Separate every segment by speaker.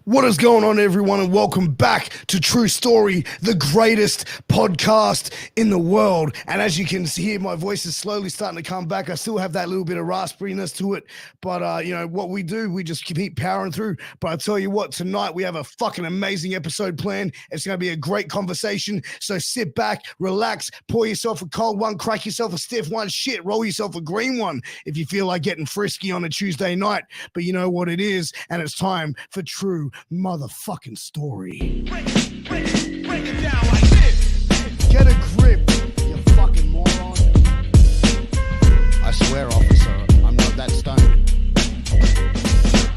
Speaker 1: What is going on, everyone, and welcome back to True Story, the greatest podcast in the world. And as you can hear, my voice is slowly starting to come back. I still have that little bit of raspiness to it, but what we do, we just keep powering through. But I tell you what, tonight we have a fucking amazing episode planned. It's going to be a great conversation. So sit back, relax, pour yourself a cold one, crack yourself a stiff one, shit, roll yourself a green one if you feel like getting frisky on a Tuesday night. But you know what it is, and it's time for True Motherfucking Story. Break it down like this. Get a grip, you fucking moron. I swear, officer, I'm not that stoned.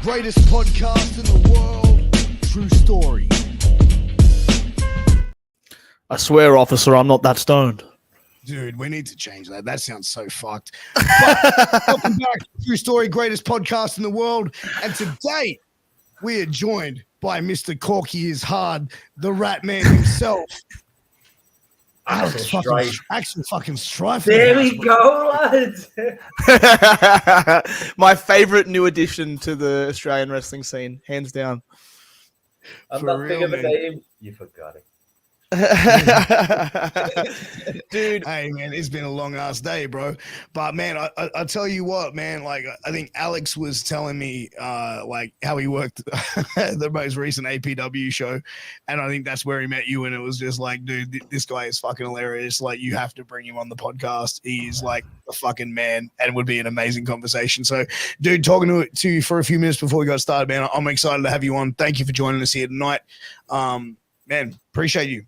Speaker 1: Greatest podcast in the world, True Story.
Speaker 2: I swear, officer, I'm not that stoned.
Speaker 1: Dude, we need to change that. That sounds so fucked. But welcome back to True Story, greatest podcast in the world. And today, we are joined by Mr. Corky is Hard, the rat man himself. Axel fucking Strife.
Speaker 3: There we go, lads.
Speaker 2: My favorite new addition to the Australian wrestling scene, hands down.
Speaker 3: I'm not big of a name. You forgot it.
Speaker 1: Dude, hey man, it's been a long ass day, bro. But man, I tell you what, man, like I think Alex was telling me like how he worked the most recent APW show, and I think that's where he met you, and it was just like, dude, this guy is fucking hilarious. Like, you have to bring him on the podcast. He's like a fucking man, and would be an amazing conversation. So, dude, talking to you for a few minutes before we got started, man, I'm excited to have you on. Thank you for joining us here tonight. Man, appreciate you.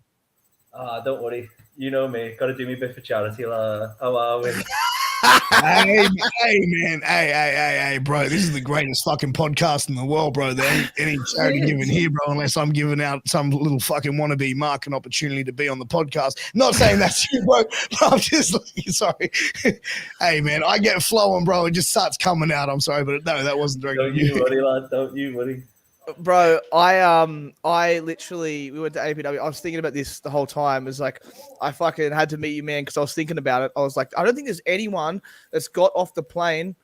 Speaker 3: Don't worry. You know me. Got to do me a bit for charity. How are we?
Speaker 1: hey, man. Hey, bro. This is the greatest fucking podcast in the world, bro. There ain't any charity given here, bro, unless I'm giving out some little fucking wannabe Mark an opportunity to be on the podcast. Not saying that's you, bro. I'm just sorry. Hey, man, I get flowing, bro. It just starts coming out. I'm sorry, but no, that wasn't directed
Speaker 3: at you. Don't you worry, lad. Don't you worry.
Speaker 2: Bro, I literally, we went to APW. I was thinking about this the whole time. It was like, I fucking had to meet you, man, because I was thinking about it. I was like, I don't think there's anyone that's got off the plane,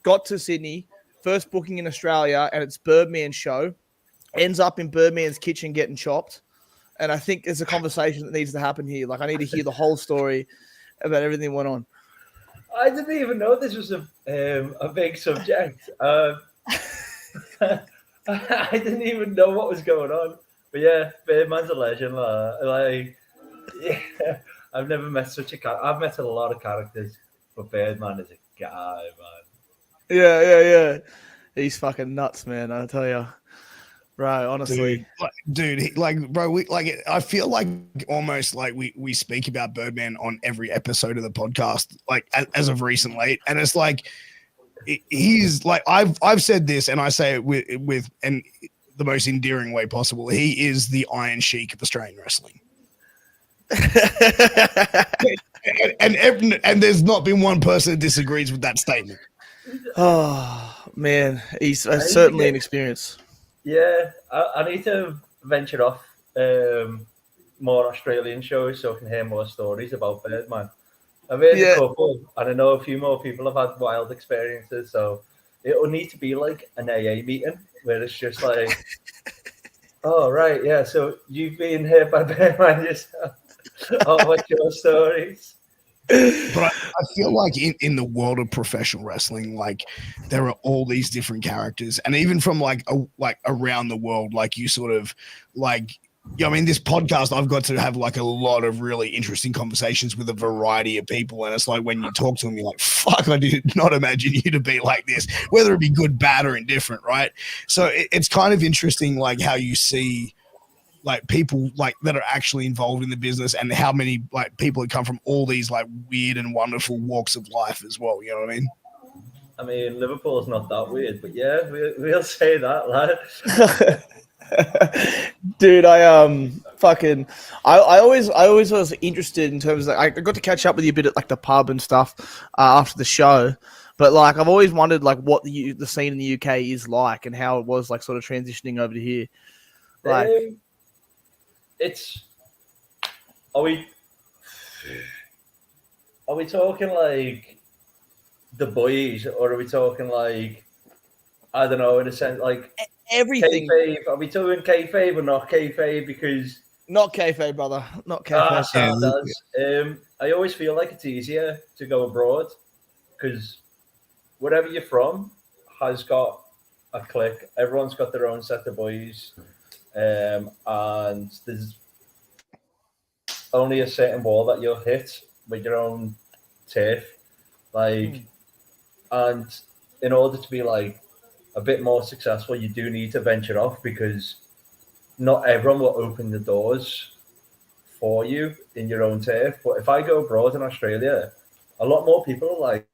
Speaker 2: got to Sydney, first booking in Australia, and it's Birdman's show, ends up in Birdman's kitchen getting chopped. And I think there's a conversation that needs to happen here. Like, I need to hear the whole story about everything that went on.
Speaker 3: I didn't even know this was a big subject. I didn't even know what was going on. But yeah, Birdman's a legend. Yeah, I've never met such a character. I've met a lot of characters, but Birdman is a guy, man.
Speaker 2: Yeah. He's fucking nuts, man, I tell you. Bro, honestly.
Speaker 1: Dude, I feel like almost like we speak about Birdman on every episode of the podcast, like as of recent late. And it's like, he's like, I've said this, and I say it with and the most endearing way possible. He is the Iron Sheik of Australian wrestling. and there's not been one person that disagrees with that statement.
Speaker 2: Oh man, he's certainly an experience.
Speaker 3: Yeah, I need to venture off more Australian shows so I can hear more stories about Birdman. I've heard a couple, and I know a few more people have had wild experiences, so it will need to be like an AA meeting where it's just like, oh, right, yeah, so you've been hit by Birdman yourself. Oh, what's your stories?
Speaker 1: But I feel like in the world of professional wrestling, like, there are all these different characters, and even from like around the world, like, you sort of like, yeah, I mean, this podcast, I've got to have like a lot of really interesting conversations with a variety of people. And it's like, when you talk to them, you're like, fuck, I did not imagine you to be like this, whether it be good, bad, or indifferent, right? So it's kind of interesting, like, how you see like people like that are actually involved in the business, and how many like people that come from all these like weird and wonderful walks of life as well. You know what I mean?
Speaker 3: I mean, Liverpool's not that weird, but yeah, we'll say that, lad.
Speaker 2: Dude, I always was interested in terms of, I got to catch up with you a bit at like the pub and stuff after the show, but like I've always wondered like what the scene in the UK is like and how it was like sort of transitioning over to here. Like,
Speaker 3: are we talking like the boys, or are we talking like, I don't know, in a sense like
Speaker 2: everything.
Speaker 3: Kayfabe. Are we doing kayfabe or not kayfabe? Because
Speaker 2: Not kayfabe, brother. Not kayfabe.
Speaker 3: Sam does. I always feel like it's easier to go abroad because wherever you're from has got a clique. Everyone's got their own set of boys, and there's only a certain wall that you'll hit with your own turf. Like, and in order to be like a bit more successful, you do need to venture off because not everyone will open the doors for you in your own turf. But if I go abroad in Australia, a lot more people are like,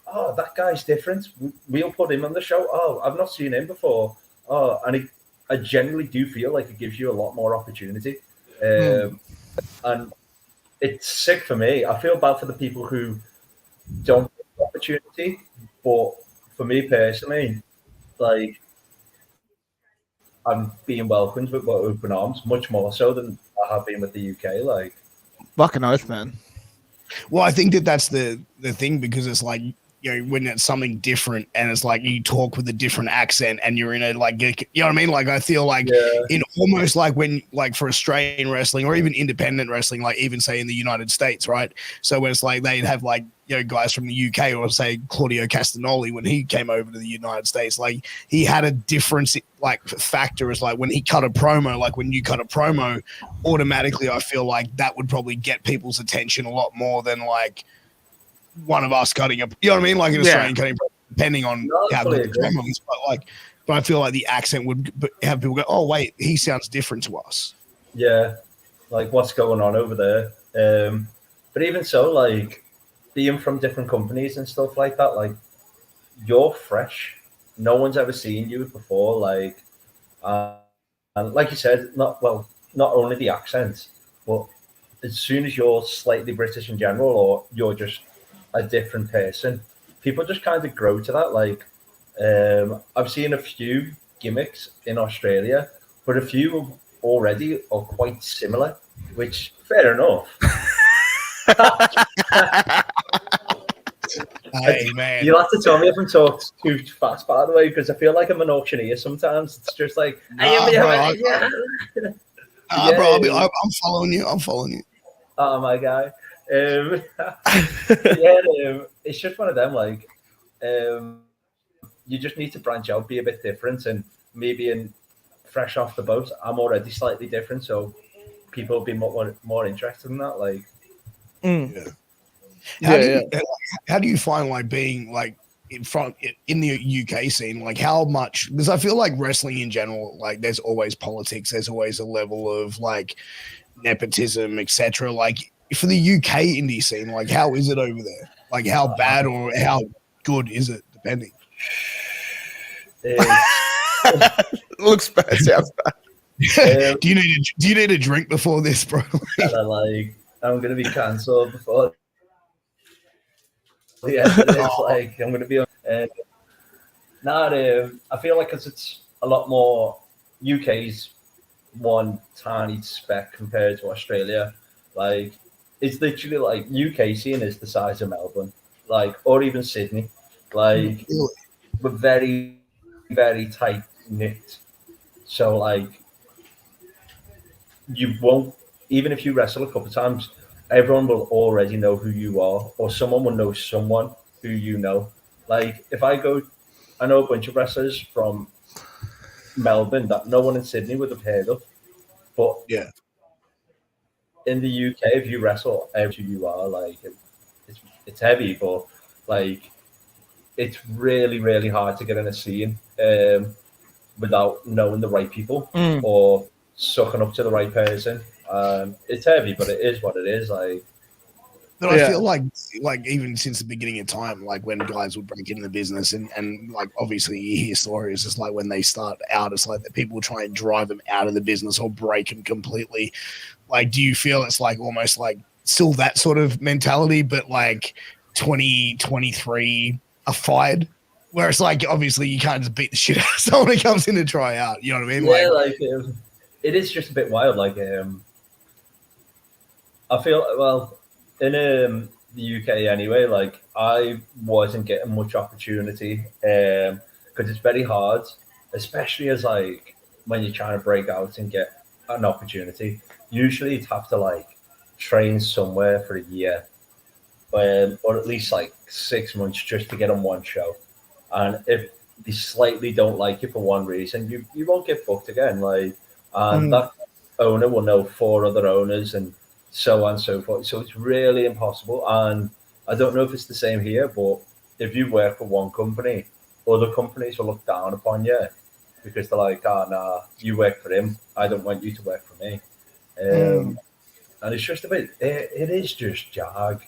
Speaker 3: oh, that guy's different. We'll put him on the show. Oh, I've not seen him before. Oh, and I generally do feel like it gives you a lot more opportunity. And it's sick for me. I feel bad for the people who don't get the opportunity. But for me personally, like, I'm being welcomed with open arms, much more so than I have been with the UK. Like,
Speaker 2: fucking oath, man.
Speaker 1: Well, I think that's the thing because it's like, you know, when it's something different and it's like you talk with a different accent and you're in a like, you know what I mean? Like, I feel like in almost like when, like for Australian wrestling or even independent wrestling, like even say in the United States, right? So when it's like they'd have like, you know, guys from the UK or say Claudio Castagnoli when he came over to the United States, like he had a difference like factor is like when he cut a promo, like when you cut a promo, automatically I feel like that would probably get people's attention a lot more than like one of us cutting a, you know what I mean? Like an Australian cutting, depending on how good the promo is. But I feel like the accent would have people go, oh wait, he sounds different to us.
Speaker 3: Yeah, like what's going on over there? But even so, like being from different companies and stuff like that, like you're fresh. No one's ever seen you before. Like, and like you said, not only the accent, but as soon as you're slightly British in general, or you're just a different person, people just kind of grow to that. Like, I've seen a few gimmicks in Australia, but a few already are quite similar, which fair enough.
Speaker 1: Hey, man.
Speaker 3: You'll have to tell me if I'm talking too fast, by the way, because I feel like I'm an auctioneer sometimes. It's just like,
Speaker 1: bro, I'm following you.
Speaker 3: Oh, my guy. It's just one of them. Like, you just need to branch out, be a bit different, and maybe fresh off the boat. I'm already slightly different, so people will be more interested in that. Like,
Speaker 1: How do you find like being like in the UK scene? Like how much? Because I feel like wrestling in general, like there's always politics. There's always a level of like nepotism, etc. Like for the UK indie scene, like how is it over there? Like how bad or how good is it, depending?
Speaker 2: Looks bad, sounds bad.
Speaker 1: Do you need a drink before this, bro?
Speaker 3: Like I'm gonna be cancelled before the end of this. Like I'm gonna be on. I feel like it's a lot more. UK's one tiny speck compared to Australia. Like it's literally like UK scene is the size of Melbourne, like or even Sydney. Like we're very, very tight knit. So like you won't, even if you wrestle a couple of times, everyone will already know who you are, or someone will know someone who you know. Like if I know a bunch of wrestlers from Melbourne that no one in Sydney would have heard of, but in the UK, if you wrestle who you are, like it's heavy, but like it's really, really hard to get in a scene without knowing the right people or sucking up to the right person. It's heavy, but it is what it is. Like,
Speaker 1: but I feel like even since the beginning of time, like when guys would break into the business and like obviously you hear stories, just like when they start out, it's like that people try and drive them out of the business or break them completely. Like, do you feel it's like almost like still that sort of mentality, but like 2023 are fired? Where it's like obviously you can't just beat the shit out of someone who comes in to try out. You know what I mean?
Speaker 3: Yeah, like it is just a bit wild. Like I feel well in the UK anyway. Like I wasn't getting much opportunity because it's very hard especially as like when you're trying to break out and get an opportunity. Usually, you'd have to like train somewhere for a year, or at least like 6 months just to get on one show. And if they slightly don't like you for one reason, you won't get booked again. Like, and that owner will know 4 other owners and so on and so forth. So it's really impossible. And I don't know if it's the same here, but if you work for one company, other companies will look down upon you because they're like, oh, nah, you work for him. I don't want you to work for me. And it's just a bit, it is just jag.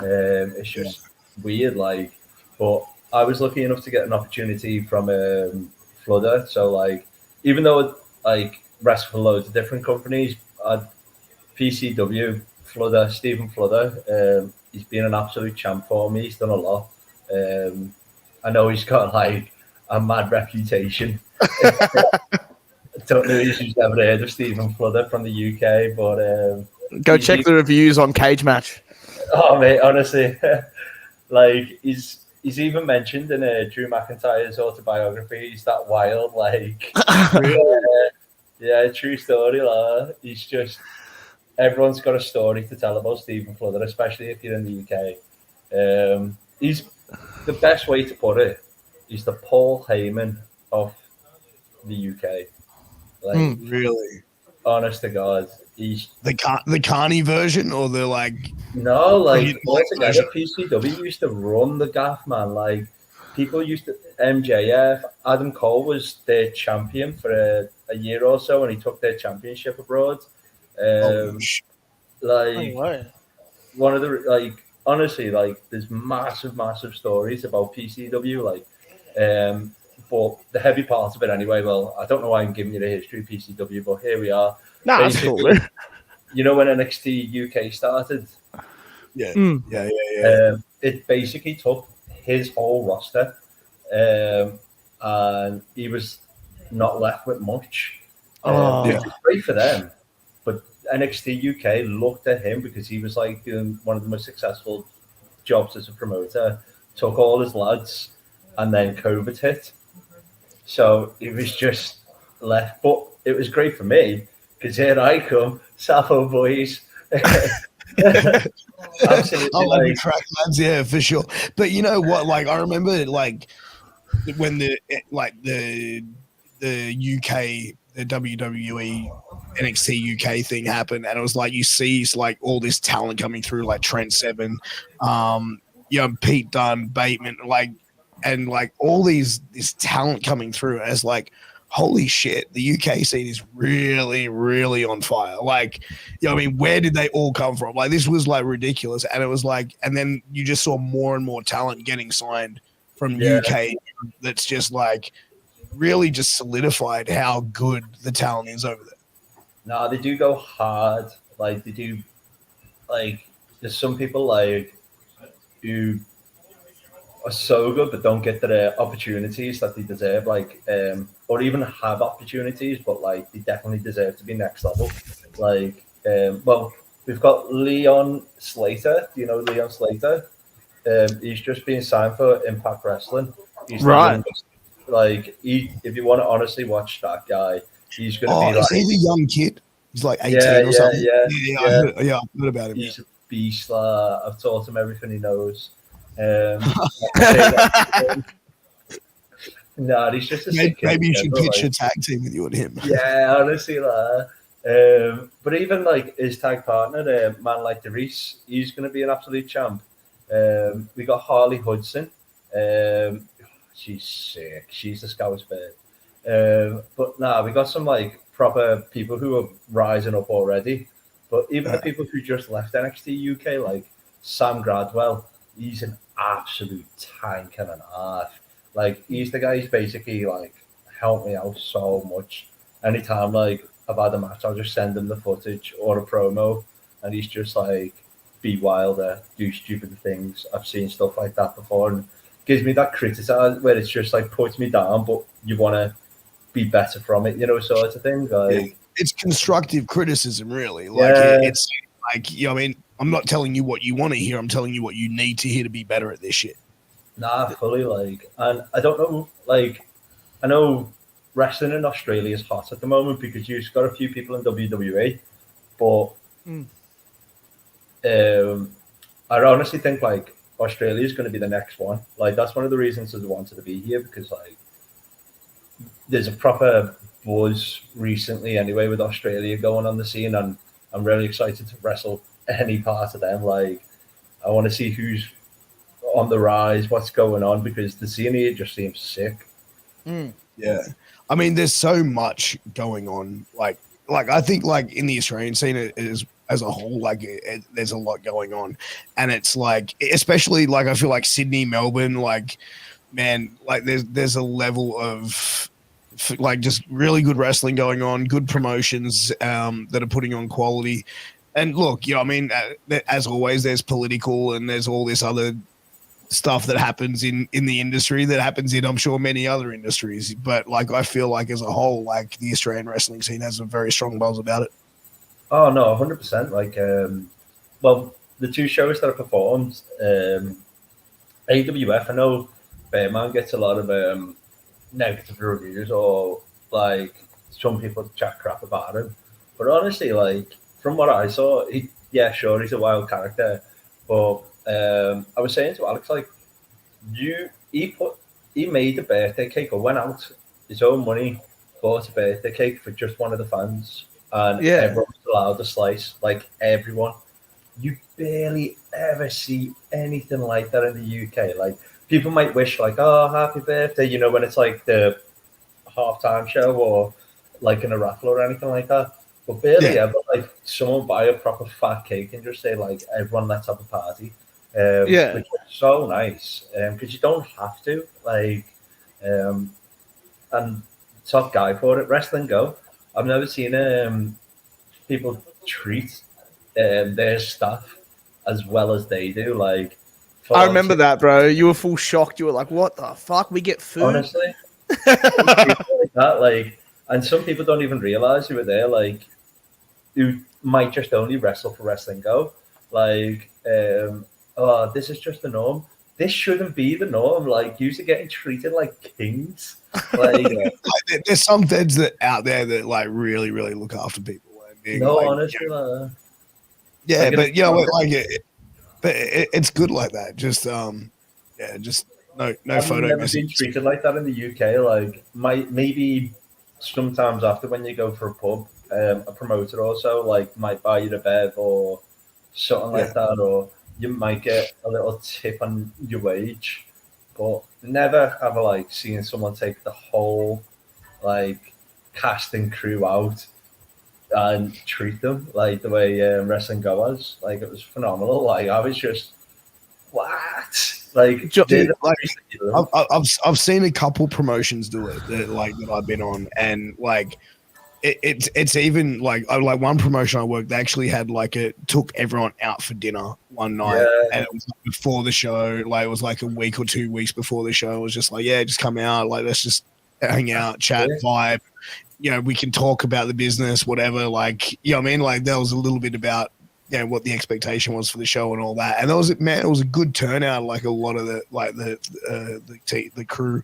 Speaker 3: It's just weird, like, but I was lucky enough to get an opportunity from Fludder. So, like, even though, like, rest for loads of different companies, PCW, Fludder, Stephen Fludder, he's been an absolute champ for me. He's done a lot. I know he's got, like, a mad reputation. I don't know if you've ever heard of Stephen Fludder from the UK, but...
Speaker 2: Go check the reviews on Cage Match.
Speaker 3: Oh, mate, honestly. Like, he's even mentioned in Drew McIntyre's autobiography. He's that wild, like... yeah, true story. Like, he's just... Everyone's got a story to tell about Stephen Fludder, especially if you're in the UK. He's... The best way to put it, he's the Paul Heyman of the UK. Like,
Speaker 1: really?
Speaker 3: Honest to God, he's
Speaker 1: the Carney version, or the like.
Speaker 3: No, like altogether, PCW used to run the gaff, man. Like people used to MJF. Adam Cole was their champion for a year or so, and he took their championship abroad. Like one of the like. Honestly, like there's massive stories about PCW, like, but the heavy part of it anyway. Well, I don't know why I'm giving you the history of PCW, but here we are.
Speaker 2: Nah, that's cool. Man.
Speaker 3: You know when NXT UK started?
Speaker 1: Yeah.
Speaker 3: It basically took his whole roster, and he was not left with much. It was great for them, but NXT UK looked at him because he was like doing one of the most successful jobs as a promoter, took all his lads, and then COVID hit. So he was just left. But it was great for me because here I come, Sappho boys. Absolutely.
Speaker 1: I love the crack lads, yeah, for sure. But you know what? Like I remember, like when the UK, the WWE NXT UK thing happened, and it was like you see like all this talent coming through, like Trent Seven, Pete Dunne, Bateman, like, and like all this talent coming through as like, holy shit, the UK scene is really on fire. Like, I mean, where did they all come from? Like, this was like ridiculous, and it was like, and then you just saw more and more talent getting signed from UK. That's just like really just solidified how good the talent is over there.
Speaker 3: No, they do go hard. Like they do. Like there's some people like who are so good but don't get the opportunities that they deserve. Like or even have opportunities, but like they definitely deserve to be next level. Like well, we've got Leon Slater. Do you know Leon Slater? He's just been signed for Impact Wrestling. He's
Speaker 1: right.
Speaker 3: Like if you want to honestly watch that guy. He's going to be like...
Speaker 1: Is he the young kid? He's like 18 or something? I've heard about him.
Speaker 3: He's a beast. I've taught him everything he knows. No, he's just a sick kid.
Speaker 1: Maybe you should pitch a tag team with you and him.
Speaker 3: Yeah, honestly. But even like his tag partner, man like DeReese, he's going to be an absolute champ. We got Harley Hudson. She's sick. She's the Scouse bird. But we got some like proper people who are rising up already. But even the people who just left NXT UK, like Sam Gradwell, he's an absolute tank and an half. Like he's the guy who's basically like helped me out so much. Anytime like I've had a match, I'll just send him the footage or a promo, and he's just like be wilder, do stupid things. I've seen stuff like that before, and gives me that criticism where it's just like puts me down, but you want to be better from it, sort of thing. Like
Speaker 1: it's constructive criticism, really. Like it's like, I mean, I'm not telling you what you want to hear. I'm telling you what you need to hear to be better at this shit.
Speaker 3: Nah, fully. Like, and I don't know. Like, I know wrestling in Australia is hot at the moment because you've got a few people in WWE, but I honestly think like Australia is going to be the next one. Like that's one of the reasons I wanted to be here because like there's a proper buzz recently anyway with Australia going on the scene, and I'm really excited to wrestle any part of them. Like I want to see who's on the rise, what's going on, because the scene here just seems sick.
Speaker 1: Yeah, I mean, there's so much going on. Like I think like in the Australian scene is as a whole, like there's a lot going on, and it's like especially like I feel like Sydney, Melbourne, like man, like there's a level of like just really good wrestling going on, good promotions that are putting on quality. And look, you know, I mean, as always, there's political and there's all this other stuff that happens in the industry that happens in, I'm sure, many other industries. But like, I feel like as a whole, like the Australian wrestling scene has a very strong buzz about it.
Speaker 3: Oh no, 100%. Like, well, the two shows that I performed, AWF, I know Bearman gets a lot of negative reviews, or like some people chat crap about him. But honestly, like from what I saw, yeah, sure, he's a wild character, but I was saying to Alex, like, he made a birthday cake or went out his own money, bought a birthday cake for just one of the fans, and everyone was allowed a slice. Like everyone, you barely ever see anything like that in the UK. Like people might wish, like, oh, happy birthday, you know, when it's like the halftime show or like in a raffle or anything like that. But barely ever, like, someone buy a proper fat cake and just say, like, everyone, let's have a party. Which is so nice because you don't have to, like, and top guy for it. Wrestling Go. I've never seen people treat their staff as well as they do. Like,
Speaker 2: I remember that, bro. You were full shocked. You were like, "What the fuck? We get food?"
Speaker 3: Honestly, like that, like, and some people don't even realize who are there. Like, who might just only wrestle for Wrestling Go. Like, oh, this is just the norm. This shouldn't be the norm. Like, you're getting treated like kings. Like,
Speaker 1: there's some deads that out there that like really, really look after people.
Speaker 3: No,
Speaker 1: like,
Speaker 3: honestly,
Speaker 1: yeah, like, but you know, like it's good like that. Just just no
Speaker 3: I've
Speaker 1: photo
Speaker 3: never
Speaker 1: message.
Speaker 3: been treated like that in the UK. Like, maybe sometimes after when you go for a pub, a promoter also like might buy you a bev or something like that, or you might get a little tip on your wage, but never have I like seen someone take the whole like casting crew out and treat them like the way Wrestling Go was. Like, it was phenomenal. Like, I was just, what? Like,
Speaker 1: I've seen a couple promotions do it that I've been on, and like it's even like one promotion I worked, they actually had like took everyone out for dinner one night, and it was like before the show. Like, it was like a week or 2 weeks before the show. It was just like, yeah, just come out, like, let's just hang out, chat, vibe. You know, we can talk about the business, whatever. Like, you know what I mean? Like, there was a little bit about, you know, what the expectation was for the show and all that. And it was a good turnout. Like, a lot of the crew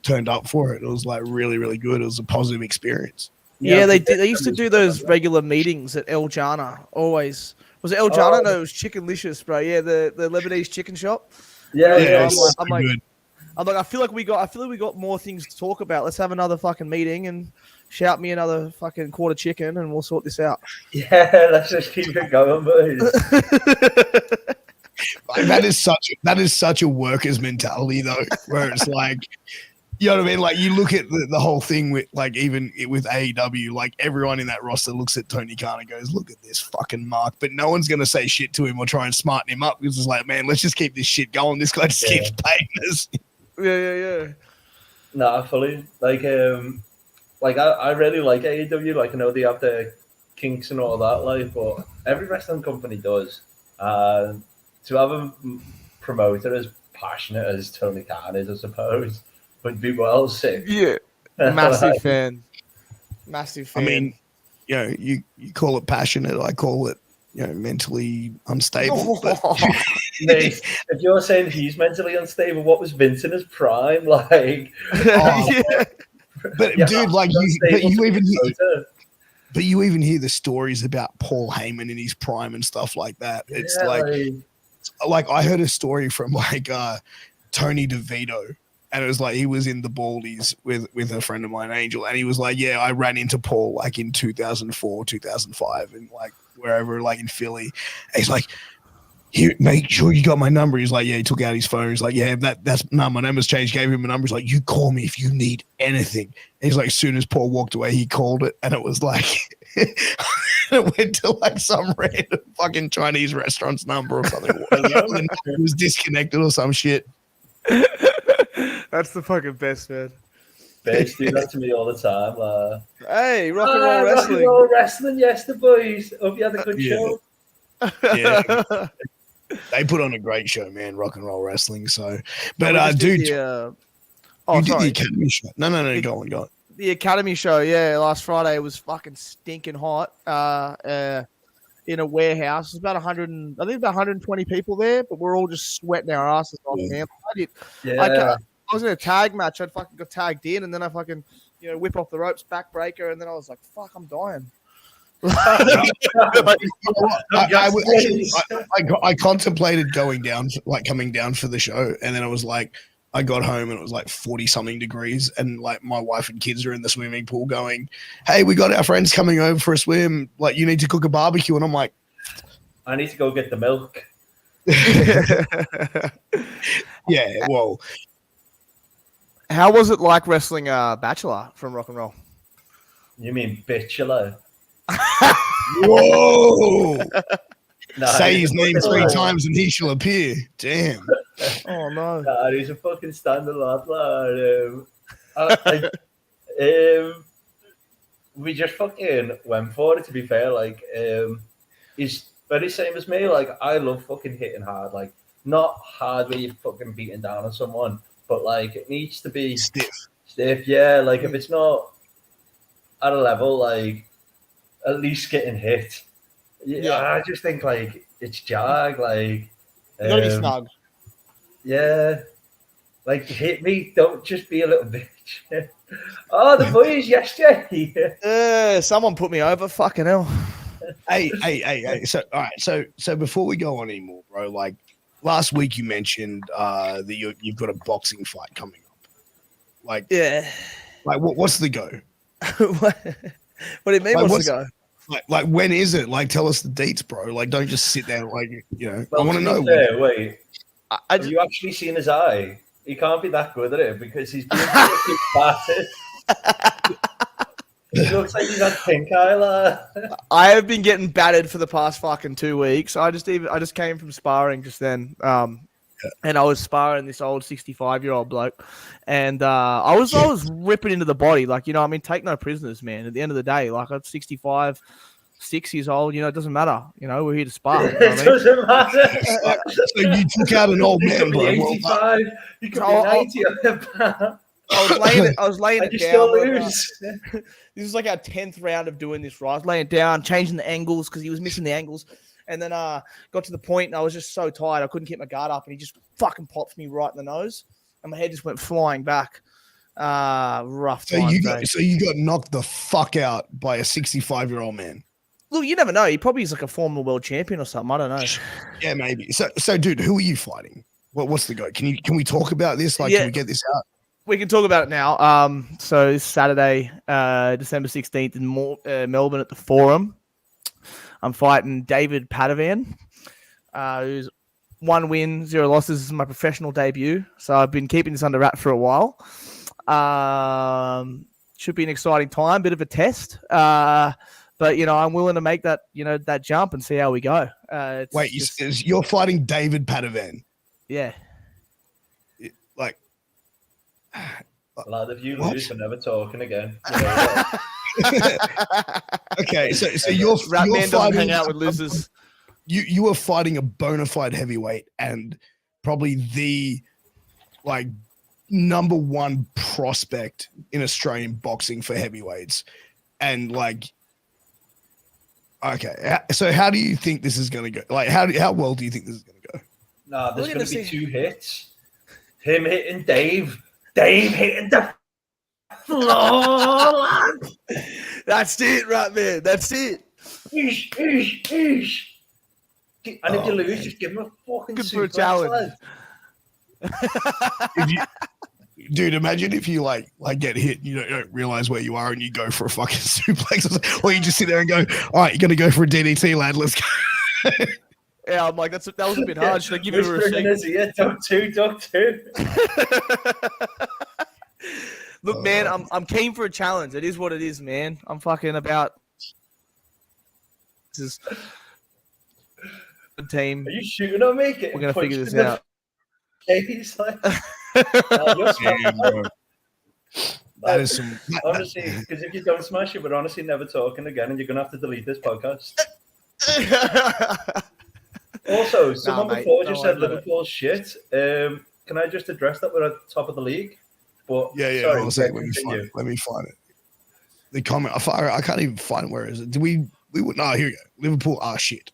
Speaker 1: turned up for it. It was like really, really good. It was a positive experience.
Speaker 2: Yeah, they did. They used to do those regular meetings at El Jana. Always. Was it El Jana? No, it was Chickenlicious, bro. Yeah, the Lebanese chicken shop.
Speaker 1: Yeah,
Speaker 2: I'm like, I feel like we got more things to talk about. Let's have another fucking meeting and shout me another fucking quarter chicken, and we'll sort this out.
Speaker 3: Yeah, let's just keep it going, boys.
Speaker 1: Like, that is such a workers mentality though, where it's like, you know what I mean? Like, you look at the whole thing with, like, even with AEW, like, everyone in that roster looks at Tony Khan and goes, look at this fucking mark. But no one's going to say shit to him or try and smarten him up, because it's like, man, let's just keep this shit going. This guy just keeps paying us.
Speaker 2: Yeah.
Speaker 3: Nah, fully. Like, I really like AEW. Like, I know they have the kinks and all that, like, but every wrestling company does. To have a promoter as passionate as Tony Khan is, I suppose, would be well sick.
Speaker 2: Yeah. Massive fan. Massive fan.
Speaker 1: I mean, you know, you call it passionate, I call it, you know, mentally unstable. But...
Speaker 3: Mate, if you're saying he's mentally unstable, what was Vince in his prime? Like,
Speaker 1: But
Speaker 3: Yeah,
Speaker 1: dude, like
Speaker 3: that's
Speaker 1: you even hear the stories about Paul Heyman in his prime and stuff like that. It's like I heard a story from Tony DeVito, and it was like he was in the Baldies with a friend of mine, Angel, and he was like, yeah, I ran into Paul like in 2004, 2005, and like wherever, like in Philly. And he's like, here, make sure you got my number. He's like, yeah, he took out his phone. He's like, yeah, my number's changed. Gave him a number. He's like, you call me if you need anything. And he's like, as soon as Paul walked away, he called it, and it was like, it went to like some random fucking Chinese restaurant's number or something. It was disconnected or some shit.
Speaker 2: That's the fucking best, man.
Speaker 3: Best do that to me all the time.
Speaker 2: Hey, rock and roll wrestling.
Speaker 3: Rock and roll wrestling, yes, the boys. Hope you had a good show.
Speaker 1: Yeah. They put on a great show, man, rock and roll wrestling. So, but dude, you did the Academy show. No, go on.
Speaker 2: The Academy show, yeah, last Friday was fucking stinking hot. In a warehouse, there's about 120 people there, but we're all just sweating our asses off, man. I was in a tag match. I'd fucking got tagged in, and then I fucking whip off the ropes, backbreaker, and then I was like, "Fuck, I'm dying."
Speaker 1: I contemplated coming down for the show, and then I was like, I got home and it was like 40 something degrees, and like my wife and kids are in the swimming pool going, hey, we got our friends coming over for a swim, like you need to cook a barbecue. And I'm like,
Speaker 3: I need to go get the milk.
Speaker 1: Yeah, well,
Speaker 2: how was it like wrestling Bachelor from Rock and Roll?
Speaker 3: You mean Bachelor?
Speaker 1: Whoa!
Speaker 3: No,
Speaker 1: say his name 3 times and he shall appear. Damn.
Speaker 2: Oh no!
Speaker 3: Nah, he's a fucking standard lad. We just fucking went for it. To be fair, like he's very same as me. Like I love fucking hitting hard. Like not hard where you're fucking beating down on someone, but like it needs to be
Speaker 1: stiff.
Speaker 3: Yeah, like if it's not at a level, like at least getting hit. Yeah, I just think like it's jag. Like
Speaker 2: you gotta be snug.
Speaker 3: Yeah, like hit me. Don't just be a little bitch. Oh, the boys yesterday.
Speaker 2: Someone put me over. Fucking hell.
Speaker 1: Hey. So all right. So before we go on anymore, bro. Like last week you mentioned that you've got a boxing fight coming up. Like Like what's the go?
Speaker 2: What do you mean?
Speaker 1: Like,
Speaker 2: what's the go?
Speaker 1: Like when is it? Like tell us the dates, bro. Like don't just sit there like
Speaker 3: Well,
Speaker 1: I want to know.
Speaker 3: Wait. Have you actually seen his eye? He can't be that good at it because he's being fucking battered. He looks like he's had pink eye.
Speaker 2: I have been getting battered for the past fucking 2 weeks. I just came from sparring just then. And I was sparring this old 65-year-old bloke, and I was ripping into the body, like I mean, take no prisoners, man. At the end of the day, like I'm 65, 6 years old, it doesn't matter. We're here to spar.
Speaker 3: It doesn't matter.
Speaker 1: So you took out an old man, bro.
Speaker 3: 85. You could be 90.
Speaker 2: I was laying it down.
Speaker 3: Still lose.
Speaker 2: This is like our 10th round of doing this, right? I was laying it down, changing the angles because he was missing the angles. And then got to the point and I was just so tired. I couldn't keep my guard up and he just fucking popped me right in the nose. And my head just went flying back. Rough time.
Speaker 1: So you got knocked the fuck out by a 65-year-old man.
Speaker 2: Look, you never know. He probably is like a former world champion or something. I don't know.
Speaker 1: Yeah, maybe. So dude, who are you fighting? What's the go? Can we talk about this? Like, can we get this out?
Speaker 2: We can talk about it now. So this Saturday, December 16th in Melbourne at the Forum. I'm fighting David Padovan, who's 1 win, 0 losses. This is my professional debut. So I've been keeping this under wrap for a while. Should be an exciting time, bit of a test. But, I'm willing to make that, that jump and see how we go.
Speaker 1: Wait, you're fighting David Padovan?
Speaker 2: Yeah.
Speaker 1: Like,
Speaker 3: lad, if you lose, we're never talking again.
Speaker 1: Okay, so you're
Speaker 2: man
Speaker 1: fighting,
Speaker 2: doesn't hang out with losers.
Speaker 1: You are fighting a bona fide heavyweight and probably the number 1 prospect in Australian boxing for heavyweights, and okay, so how do you think this is going to go? Like, how well do you think this is going to go?
Speaker 3: Nah, there's going to be 2 hits. Him hitting Dave hitting the Oh,
Speaker 2: That's it, right, man. That's it.
Speaker 3: Eesh, eesh, eesh. And if you lose,
Speaker 1: man.
Speaker 3: just give him a fucking
Speaker 2: Good for a
Speaker 3: suplex,
Speaker 2: challenge.
Speaker 3: lad.
Speaker 1: Dude, imagine if you like get hit and you don't realize where you are and you go for a fucking suplex, or you just sit there and go, all right, you're gonna go for a DDT, lad. Let's go.
Speaker 2: Yeah, I'm like, that was a bit hard. Should I give you a
Speaker 3: Whispering in
Speaker 2: receipt?
Speaker 3: his ear, duck two.
Speaker 2: Look, man, I'm keen for a challenge. It is what it is, man. I'm fucking about this is a team.
Speaker 3: Are you shooting on me?
Speaker 2: We're gonna figure this out.
Speaker 3: He's like, you're
Speaker 1: Damn, bro. That is some.
Speaker 3: honestly, because if you don't smash it, we're honestly never talking again, and you're gonna have to delete this podcast. Also, someone
Speaker 2: mate,
Speaker 3: before
Speaker 2: don't
Speaker 3: just
Speaker 2: worry
Speaker 3: said
Speaker 2: about it.
Speaker 3: Liverpool's shit. Can I just address that we're at the top of the league? But
Speaker 1: Yeah.
Speaker 3: sorry,
Speaker 1: I'll say, let
Speaker 3: continue.
Speaker 1: me find it. The comment. I can't even find it. Where is it? We would. No, here we go. Liverpool are shit.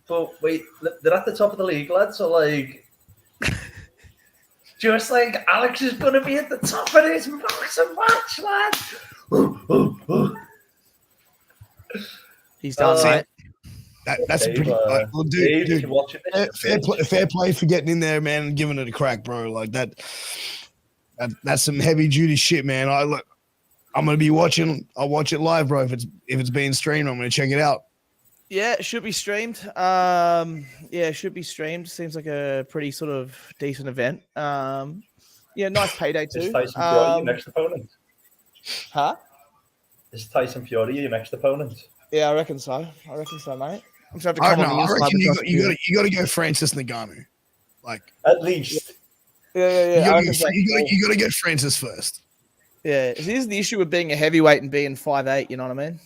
Speaker 3: But wait, they're at the top of the league, lads. So like, just like Alex is going to be at the top of this boxing match, lad.
Speaker 2: He's done,
Speaker 3: Uh,
Speaker 2: mate.
Speaker 1: That's a
Speaker 3: Dave,
Speaker 1: pretty. Well,
Speaker 3: Dave, if
Speaker 1: dude,
Speaker 3: you're watching this,
Speaker 1: fair play for getting in there, man, and giving it a crack, bro. Like that's some heavy duty shit, man. I'm gonna be watching. I'll watch it live, bro. If it's being streamed, I'm gonna check it out.
Speaker 2: Yeah, it should be streamed. Yeah, it should be streamed. Seems like a pretty sort of decent event. Yeah, nice payday
Speaker 3: is
Speaker 2: too.
Speaker 3: Tyson Fury your next opponent?
Speaker 2: Huh?
Speaker 3: Is Tyson Fury your next opponent?
Speaker 2: Yeah, I reckon so, mate. I'm just have to
Speaker 1: I
Speaker 2: come on the inside.
Speaker 1: reckon you
Speaker 2: because
Speaker 1: got to go Francis Ngannou. Like
Speaker 3: At least.
Speaker 2: Yeah. I reckon so.
Speaker 1: you got to get Francis first.
Speaker 2: Yeah, here's the issue with being a heavyweight and being 5'8", you know what I mean?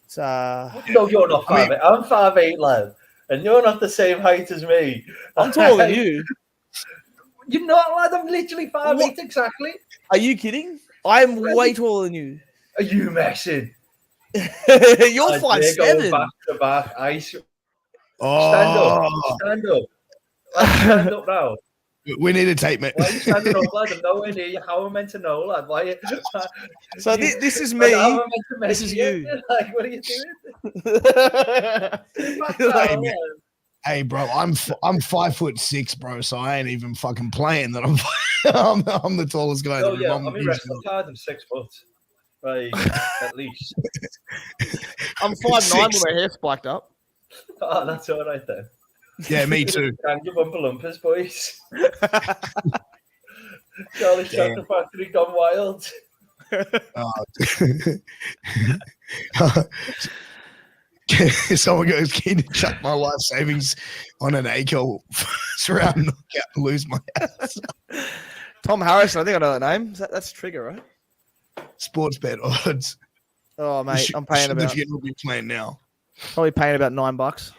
Speaker 2: It's
Speaker 3: No, you're not 5'8". I'm 5'8", lad. And you're not the same height as me.
Speaker 2: I'm taller than you.
Speaker 3: You're not, lad. I'm literally 5'8",
Speaker 2: What?
Speaker 3: exactly.
Speaker 2: Are you kidding? I'm way taller than you.
Speaker 3: Are you messing?
Speaker 2: You're
Speaker 3: They're
Speaker 2: 5'7".
Speaker 3: going back to back. Stand
Speaker 1: Oh,
Speaker 3: up. Stand up. Lad, stand up now.
Speaker 1: we need a tape, mate.
Speaker 3: Why are you standing up, lad? I'm nowhere near you. How am I meant to know, lad? Why?
Speaker 2: So this is me.
Speaker 3: How am I meant to
Speaker 2: This
Speaker 3: measure
Speaker 2: is
Speaker 3: you?
Speaker 2: you.
Speaker 3: Like, what are you doing? Back
Speaker 1: Hey,
Speaker 3: down,
Speaker 1: man.
Speaker 3: lad.
Speaker 1: Hey, bro, I'm 5'6", bro. So I ain't even fucking playing that. I'm the tallest guy.
Speaker 3: Oh
Speaker 1: in the
Speaker 3: yeah,
Speaker 1: room.
Speaker 3: I mean wrestling card. I'm 6 foot. Right, at least.
Speaker 2: I'm 5'9"
Speaker 1: Six.
Speaker 2: with my hair spiked up.
Speaker 3: Oh, that's all right then.
Speaker 1: Yeah, me too.
Speaker 3: Can you bumper lumpers, boys? Charlie
Speaker 1: Damn.
Speaker 3: Chocolate Factory gone wild.
Speaker 1: Someone goes, "Can you chuck my life savings on an Akell round knockout and lose my ass?"
Speaker 2: Tom Harrison, I think I know that name. That's Trigger, right?
Speaker 1: Sports bet odds.
Speaker 2: Oh, mate,
Speaker 1: Should-
Speaker 2: I'm paying
Speaker 1: should the
Speaker 2: about
Speaker 1: funeral be playing now?
Speaker 2: probably paying about $9.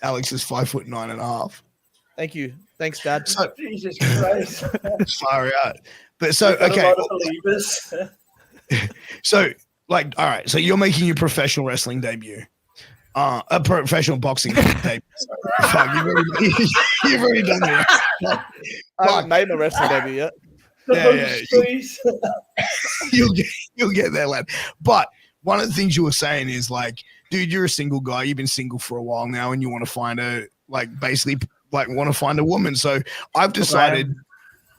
Speaker 1: Alex is 5'9.5".
Speaker 2: Thank you. Thanks, Dad.
Speaker 1: So
Speaker 3: Jesus Christ.
Speaker 1: far out. But so
Speaker 3: We've got
Speaker 1: okay,
Speaker 3: a lot of believers.
Speaker 1: so like, all right. So you're making your professional wrestling debut, a professional boxing debut. Sorry. Fuck, you've already done that.
Speaker 2: I haven't made my wrestling debut yet.
Speaker 1: Yeah.
Speaker 3: Please.
Speaker 1: You'll get there, lad. But one of the things you were saying is like, dude, you're a single guy. You've been single for a while now, and you want to find want to find a woman. So I've decided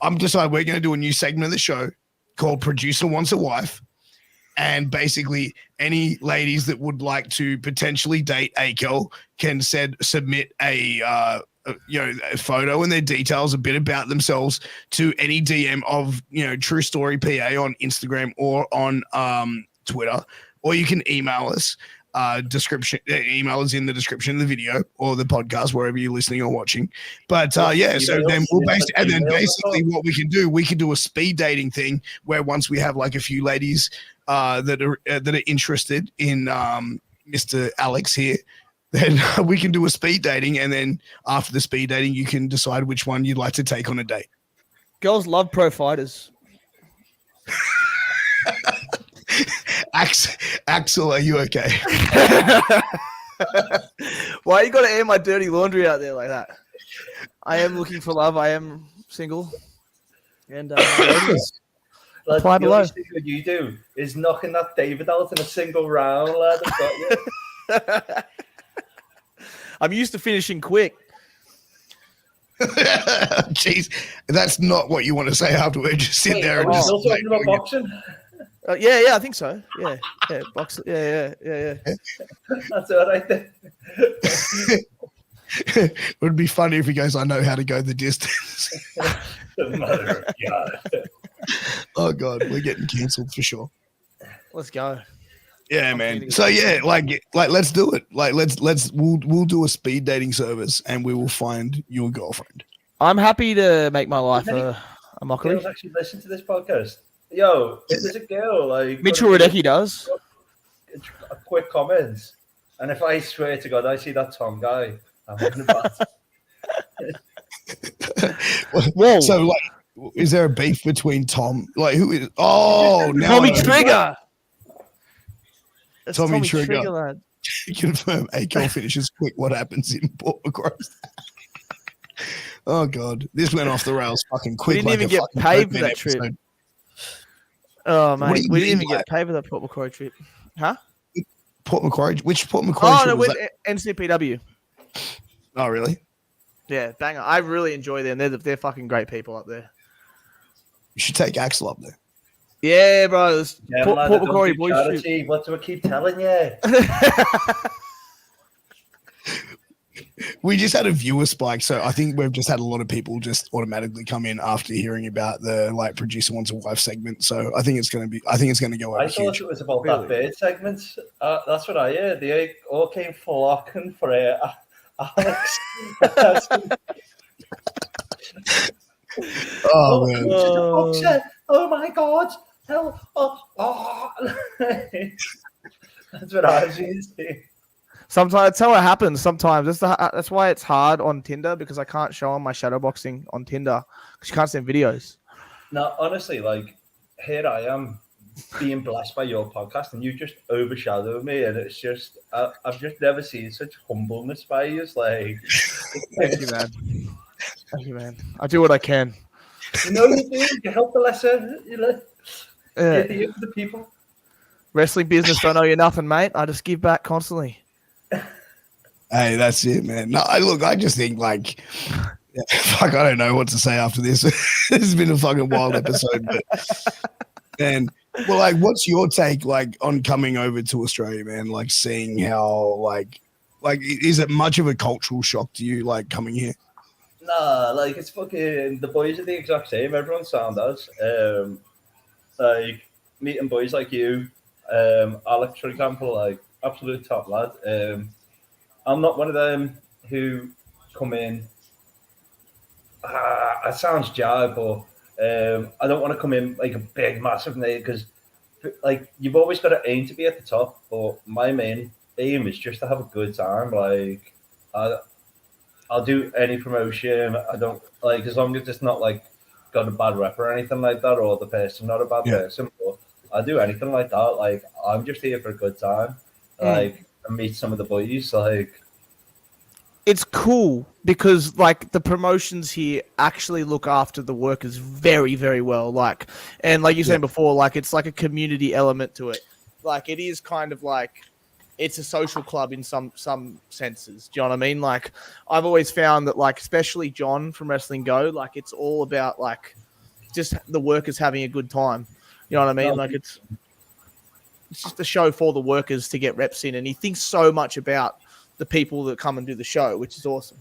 Speaker 1: we're going to do a new segment of the show called Producer Wants a Wife. And basically any ladies that would like to potentially date Akell can submit a photo and their details, a bit about themselves to any DM of, True Story PA on Instagram or on Twitter, or you can email us. Email is in the description of the video or the podcast, wherever you're listening or watching. But so then basically what we can do a speed dating thing where once we have like a few ladies that are interested in Mr. Alex here, then we can do a speed dating, and then after the speed dating, you can decide which one you'd like to take on a date.
Speaker 2: Girls love pro fighters.
Speaker 1: Axel, are you okay?
Speaker 2: Why you got to air my dirty laundry out there like that? I am looking for love. I am single. And
Speaker 3: Lad,
Speaker 2: apply
Speaker 3: the
Speaker 2: below.
Speaker 3: only thing that you do is knocking that David out in a single round, lad. I've got you.
Speaker 2: I'm used to finishing quick.
Speaker 1: Jeez, that's not what you want to say afterward. Just sit there
Speaker 3: Are
Speaker 1: and
Speaker 3: we
Speaker 1: just
Speaker 3: still talking about boxing?
Speaker 2: Yeah, I think so. Yeah, box. Yeah.
Speaker 1: That's all right then. It would be funny if he goes, I know how to go the distance.
Speaker 3: Mother of God.
Speaker 1: Oh God, we're getting cancelled for sure.
Speaker 2: Let's go.
Speaker 1: Yeah, man. So yeah, like let's do it. Like we'll do a speed dating service and we will find your girlfriend.
Speaker 2: I'm happy to make my life a mockery.
Speaker 3: Girls actually listen to this podcast. Yo, if there's a girl like
Speaker 2: Mitchell Radecki does.
Speaker 3: A quick comment, and if I swear to God I see that Tom guy, I'm having a bad.
Speaker 2: Whoa.
Speaker 1: So like, is there a beef between Tom? Like who is? Oh, now
Speaker 2: Tommy Trigger. That's
Speaker 1: Tommy Trigger.
Speaker 2: lad.
Speaker 1: Confirm Akell finishes quick. What happens in Port McCrory? Oh God, this went off the rails fucking quick.
Speaker 2: We didn't even get paid for that trip. Oh mate, we didn't even get paid for that Port Macquarie trip, huh?
Speaker 1: Port Macquarie? Which Port Macquarie?
Speaker 2: Oh no, with NCPW.
Speaker 1: Oh really?
Speaker 2: Yeah, banger. I really enjoy them. They're fucking great people up there.
Speaker 1: You should take Axel up there.
Speaker 2: Yeah, bro.
Speaker 3: Yeah,
Speaker 2: Port Macquarie boys trip.
Speaker 3: What do I keep telling you?
Speaker 1: We just had a viewer spike, so I think we've just had a lot of people just automatically come in after hearing about the like producer wants a wife segment. So I think it's going to go over.
Speaker 3: I thought it was about that bird segment. That's what I heard. They all came flocking for Alex.
Speaker 1: Oh man!
Speaker 3: Oh my God! Hell! Oh. That's what I was using.
Speaker 2: Sometimes that's how it happens. Sometimes that's why it's hard on Tinder, because I can't show on my shadowboxing on Tinder because you can't send videos.
Speaker 3: No, honestly, like here I am being blessed by your podcast, and you just overshadowed me, and it's just I've just never seen such humbleness by you. Like,
Speaker 2: thank you, man. Thank you, man. I do what I can.
Speaker 3: You know you do. You help the lesser. You know, the people.
Speaker 2: Wrestling business don't owe you nothing, mate. I just give back constantly.
Speaker 1: Hey, that's it, man. No, I just think like, fuck, I don't know what to say after this. This has been a fucking wild episode, but man, well, like, what's your take like on coming over to Australia, man? Like, seeing how like, is it much of a cultural shock to you, like coming here?
Speaker 3: Nah, like it's fucking the boys are the exact same. Everyone sound us. Like meeting boys like you, Alex, for example, like absolute top lad. I'm not one of them who come in. It sounds jive, but I don't want to come in like a big, massive name because, like, you've always got to aim to be at the top. But my main aim is just to have a good time. Like, I'll do any promotion. I don't like as long as it's not like got a bad rep or anything like that, or the person not a bad person. But I do anything like that. Like, I'm just here for a good time. Like. And meet some of the boys, like
Speaker 2: it's cool because like the promotions here actually look after the workers very, very well. Like, and like you said before, like it's like a community element to it. Like it is kind of like it's a social club in some senses. Do you know what I mean? Like I've always found that like especially John from Wrestling Go, like it's all about like just the workers having a good time. You know what I mean? Like it's just a show for the workers to get reps in, and he thinks so much about the people that come and do the show, which is awesome.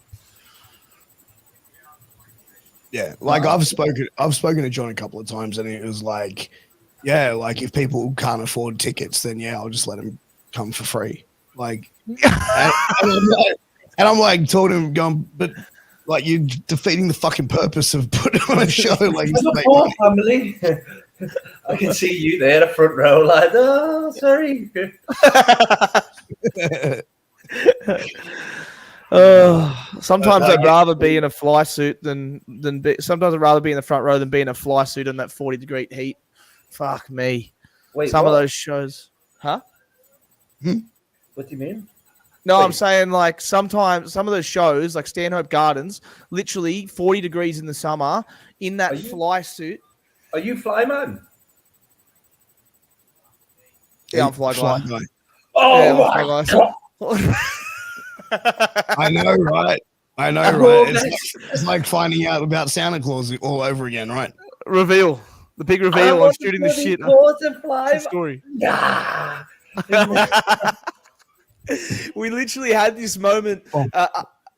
Speaker 1: Yeah, like I've spoken to John a couple of times, and it was like, yeah, like if people can't afford tickets, then I'll just let them come for free. Like, and I'm like talking to him, going, but like you're defeating the fucking purpose of putting on a show. Like,
Speaker 3: family. I can see you there, the front row, like, oh, sorry.
Speaker 2: Sometimes I'd rather be in a fly suit than be. Sometimes I'd rather be in the front row than be in a fly suit in that 40-degree heat. Fuck me.
Speaker 3: Wait,
Speaker 2: some of those shows, huh?
Speaker 3: What do you mean?
Speaker 2: No, I'm saying like sometimes some of those shows, like Stanhope Gardens, literally 40 degrees in the summer in that fly suit.
Speaker 3: Are you Flyman?
Speaker 2: Yeah, I'm Fly Guy.
Speaker 3: Oh
Speaker 2: Yeah,
Speaker 3: my
Speaker 2: I'm
Speaker 3: God.
Speaker 1: I know, right? I know, right? It's like finding out about Santa Claus all over again, right?
Speaker 2: Reveal. The big reveal. I'm shooting the shit.
Speaker 3: Fly.
Speaker 2: Story.
Speaker 3: Nah.
Speaker 2: We literally had this moment
Speaker 1: Oh.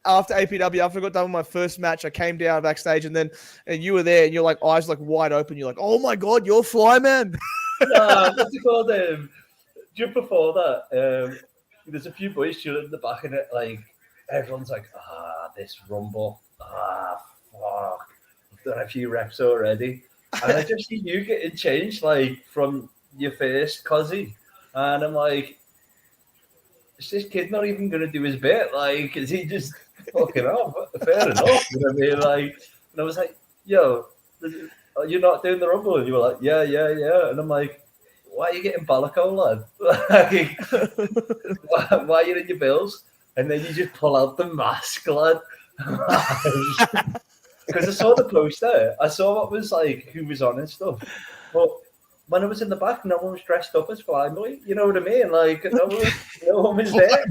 Speaker 2: after APW. After I got done with my first match, I came down backstage, and you were there, and you're like eyes like wide open. You're like, "Oh my God, you're Flyman."
Speaker 3: Nah, what's it called? Just before that, there's a few boys chilling in the back, and it like everyone's like, this rumble, fuck, I've done a few reps already, and I just see you getting changed like from your first cozzy, and I'm like, is this kid not even gonna do his bit? Like, is he just fucking off? Fair enough, you know what I mean? Like, and I was like, yo, you're not doing the rumble, and you were like, yeah, and I'm like, why are you getting bolloco, lad? Like, why are you in your bills? And then you just pull out the mask, lad. Because I saw the poster, I saw what was like, who was on and stuff. But when I was in the back, no one was dressed up as Flyboy. You know what I mean? Like, no one was there.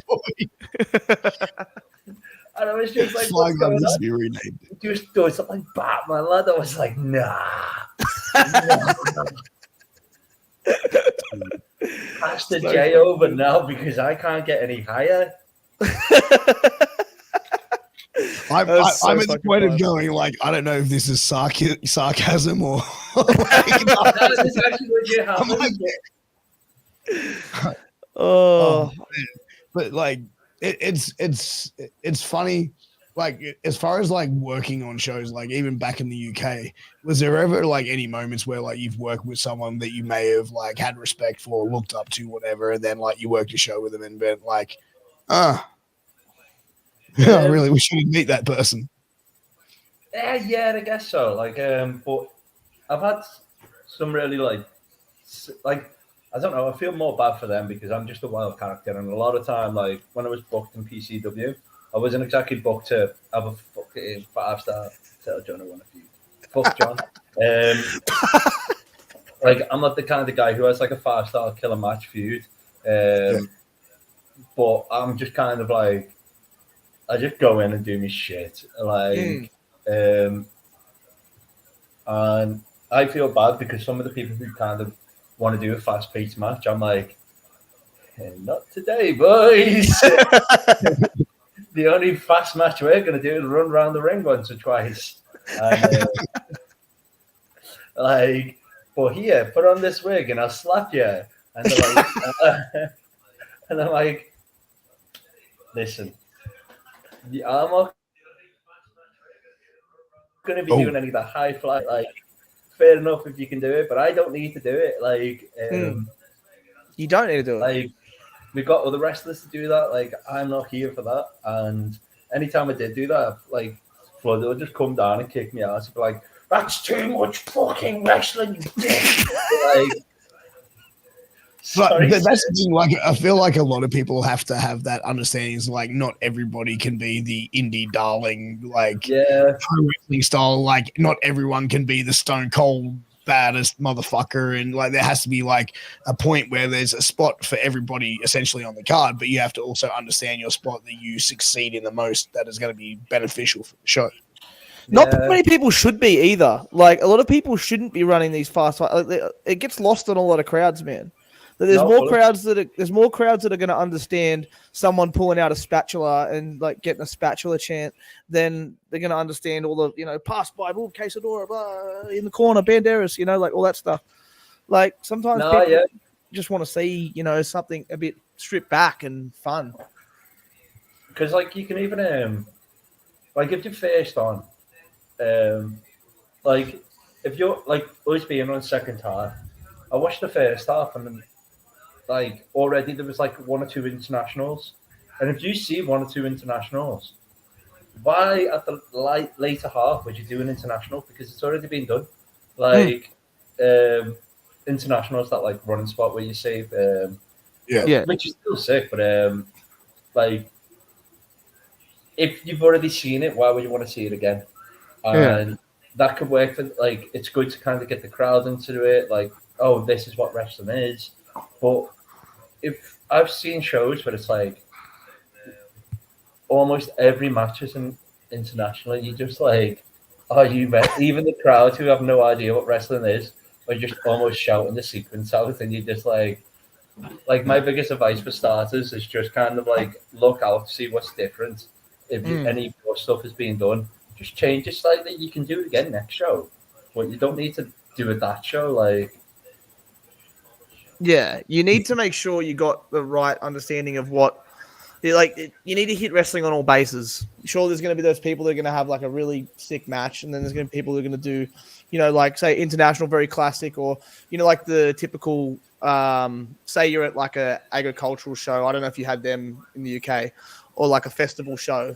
Speaker 3: And I was just like,
Speaker 1: Fly
Speaker 3: what's
Speaker 1: Guy
Speaker 3: going
Speaker 1: needs to
Speaker 3: on?
Speaker 1: be renamed.
Speaker 3: Just doing something like Batman, lad. I was like, nah. Pass the J over now because I can't get any higher.
Speaker 1: I'm at the point of going like, I don't know if this is sarcasm or
Speaker 3: That is actually what you have.
Speaker 2: Oh,
Speaker 1: but like it's funny. Like as far as like working on shows, like even back in the UK, was there ever like any moments where like you've worked with someone that you may have like had respect for, looked up to, whatever, and then like you worked a show with them and been like, really, we should meet that person.
Speaker 3: Yeah, I guess so. Like, but I've had some really like I don't know. I feel more bad for them because I'm just a wild character, and a lot of time, like when I was booked in PCW, I wasn't exactly booked to have a fucking 5-star. Tell John I want a few. Fuck John. Like I'm not the kind of guy who has like a 5-star killer match feud. But I'm just kind of like, I just go in and do my shit. Like, and I feel bad because some of the people who kind of want to do a fast-paced match, I'm like, hey, not today, boys. The only fast match we're going to do is run around the ring once or twice. And, like, but here, put on this wig and I'll slap you. And they're like, and I'm like, listen, I'm not going to be doing any of that high fly. Like, fair enough if you can do it, but I don't need to do it. Like,
Speaker 2: you don't need to do it.
Speaker 3: Like, we've got other wrestlers to do that. Like, I'm not here for that. And anytime I did do that, like, Floyd would just come down and kick me out. He'd be like, that's too much fucking wrestling, you dick. Like,
Speaker 1: but that's the thing, like I feel like a lot of people have to have that understanding. Is like not everybody can be the indie darling, like pro wrestling style. Like not everyone can be the Stone Cold baddest motherfucker, and like there has to be like a point where there's a spot for everybody essentially on the card. But you have to also understand your spot that you succeed in the most that is going to be beneficial for the show.
Speaker 2: Not many people should be either. Like a lot of people shouldn't be running these fast. It gets lost on a lot of crowds, man. There's more crowds that are going to understand someone pulling out a spatula and like getting a spatula chant than they're going to understand all the pass by, boom, quesadora, blah, in the corner, banderas, like all that stuff. Like sometimes people just want to see something a bit stripped back and fun.
Speaker 3: Because like you can even like if you're first on, like if you're like us being on second half, I watched the first half and then, like already there was like 1 or 2 internationals, and if you see 1 or 2 internationals, why at the later half would you do an international? Because it's already been done. Like internationals that like running spot where you save, which is still sick, but like if you've already seen it, why would you want to see it again? And that could work for like it's good to kind of get the crowd into it. Like, oh, this is what wrestling is. But if I've seen shows where it's like almost every match is international, you just like, oh, even the crowd who have no idea what wrestling is are just almost shouting the sequence out, and you just like my biggest advice for starters is just kind of like look out, see what's different. If any more stuff is being done, just change it slightly. You can do it again next show, but you don't need to do it that show. Like,
Speaker 2: yeah, you need to make sure you got the right understanding of what. Like, you need to hit wrestling on all bases. Sure, there's going to be those people that are going to have like a really sick match, and then there's going to be people who are going to do, you know, like say international, very classic, or you know, like the typical. Say you're at like a agricultural show. I don't know if you had them in the UK, or like a festival show,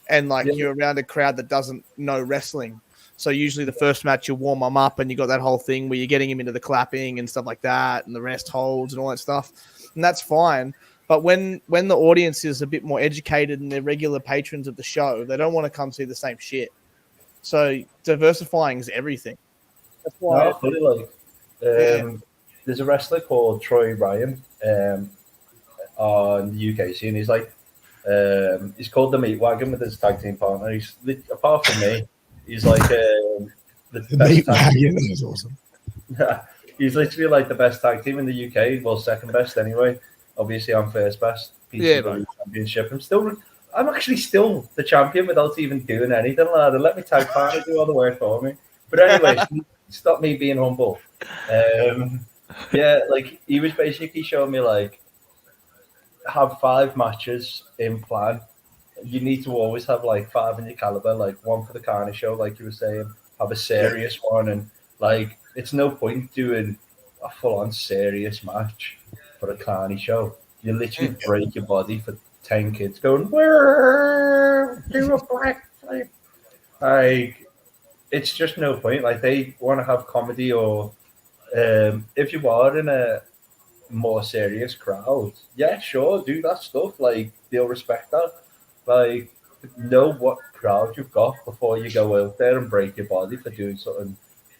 Speaker 2: and like you're around a crowd that doesn't know wrestling. So usually the first match you warm them up, and you got that whole thing where you're getting them into the clapping and stuff like that, and the rest holds and all that stuff, and that's fine. But when the audience is a bit more educated and they're regular patrons of the show, they don't want to come see the same shit. So diversifying is everything. That's why.
Speaker 3: There's a wrestler called Troy Ryan on the UK scene. He's like, he's called the Meat Wagon with his tag team partner. He's apart from me, he's like the
Speaker 1: Meat Wagon is awesome.
Speaker 3: He's literally like the best tag team in the UK. Well, second best anyway. Obviously, I'm first best. Championship. I'm actually still the champion without even doing anything, lad. And let me tag partner do all the work for me. But anyway, stop me being humble. Yeah, like he was basically showing me like have 5 matches in plan. You need to always have like 5 in your caliber, like one for the Carney show, like you were saying, have a serious one, and like it's no point doing a full-on serious match for a Carney show. You literally break your body for 10 kids going, "Where do a black flip?" Like it's just no point. Like they want to have comedy, or if you are in a more serious crowd, yeah, sure, do that stuff. Like they'll respect that. Like know what crowd you've got before you go out there and break your body for doing something.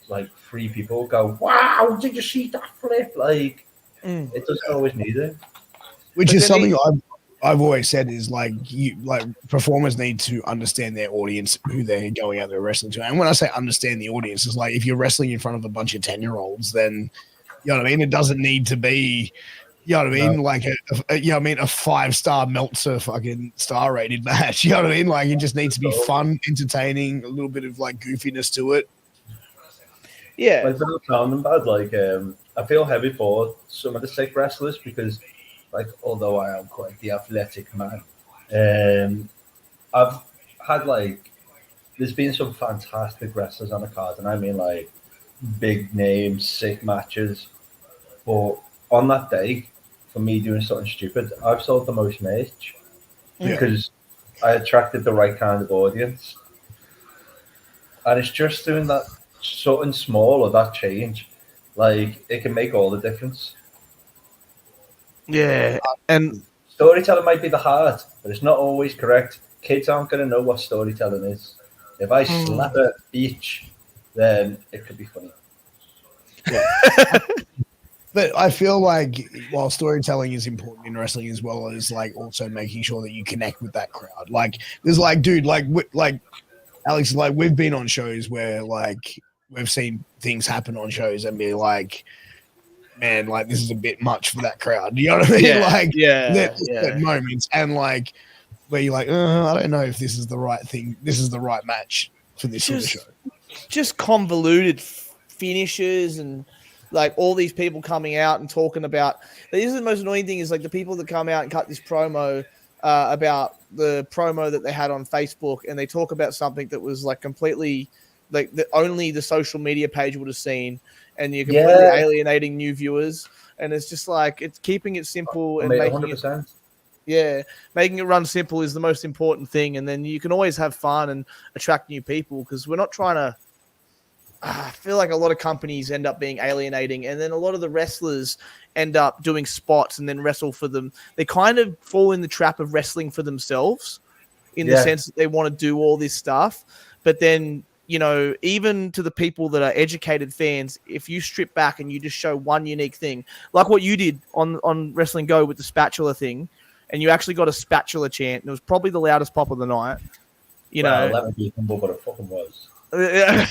Speaker 3: Like 3 people go, "Wow, did you see that flip?" Like it doesn't always need it.
Speaker 1: Which is something I've always said is like performers need to understand their audience, who they're going out there wrestling to. And when I say understand the audience, it's like if you're wrestling in front of a bunch of 10-year-olds, then you know what I mean. It doesn't need to be, you know what I mean, like a 5-star Meltzer fucking star rated match. You know what I mean? Like it just needs to be fun, entertaining, a little bit of like goofiness to it.
Speaker 2: Yeah,
Speaker 3: like without sounding bad, like I feel heavy for some of the sick wrestlers because, like, although I am quite the athletic man, I've had like there's been some fantastic wrestlers on the card, and I mean like big names, sick matches. But on that day, for me doing something stupid, I've sold the most merch because I attracted the right kind of audience, and it's just doing that something small or that change, like it can make all the difference.
Speaker 2: Yeah, and
Speaker 3: storytelling might be the heart, but it's not always correct. Kids aren't going to know what storytelling is. If I slap a beach, then it could be funny.
Speaker 1: Yeah. But I feel like while storytelling is important in wrestling as well as like also making sure that you connect with that crowd. Like there's like, dude, like Alex, like we've been on shows where like we've seen things happen on shows and be like, man, like this is a bit much for that crowd. You know what I mean?
Speaker 2: Yeah,
Speaker 1: like
Speaker 2: yeah.
Speaker 1: moments and like where you're like, I don't know if this is the right thing. This is the right match for this sort of show.
Speaker 2: Just convoluted finishes and like all these people coming out and talking about. This is the most annoying thing is like the people that come out and cut this promo about the promo that they had on Facebook, and they talk about something that was like completely like only the social media page would have seen, and you're completely alienating new viewers. And it's just like it's keeping it simple and making 100%. Making it run simple is the most important thing, and then you can always have fun and attract new people because we're not trying to. I feel like a lot of companies end up being alienating, and then a lot of the wrestlers end up doing spots and then wrestle for them. They kind of fall in the trap of wrestling for themselves in the sense that they want to do all this stuff, but then even to the people that are educated fans, if you strip back and you just show one unique thing, like what you did on Wrestling Go with the spatula thing, and you actually got a spatula chant, and it was probably the loudest pop of the night.
Speaker 3: Let me be humble, but it fucking was.
Speaker 2: Yeah.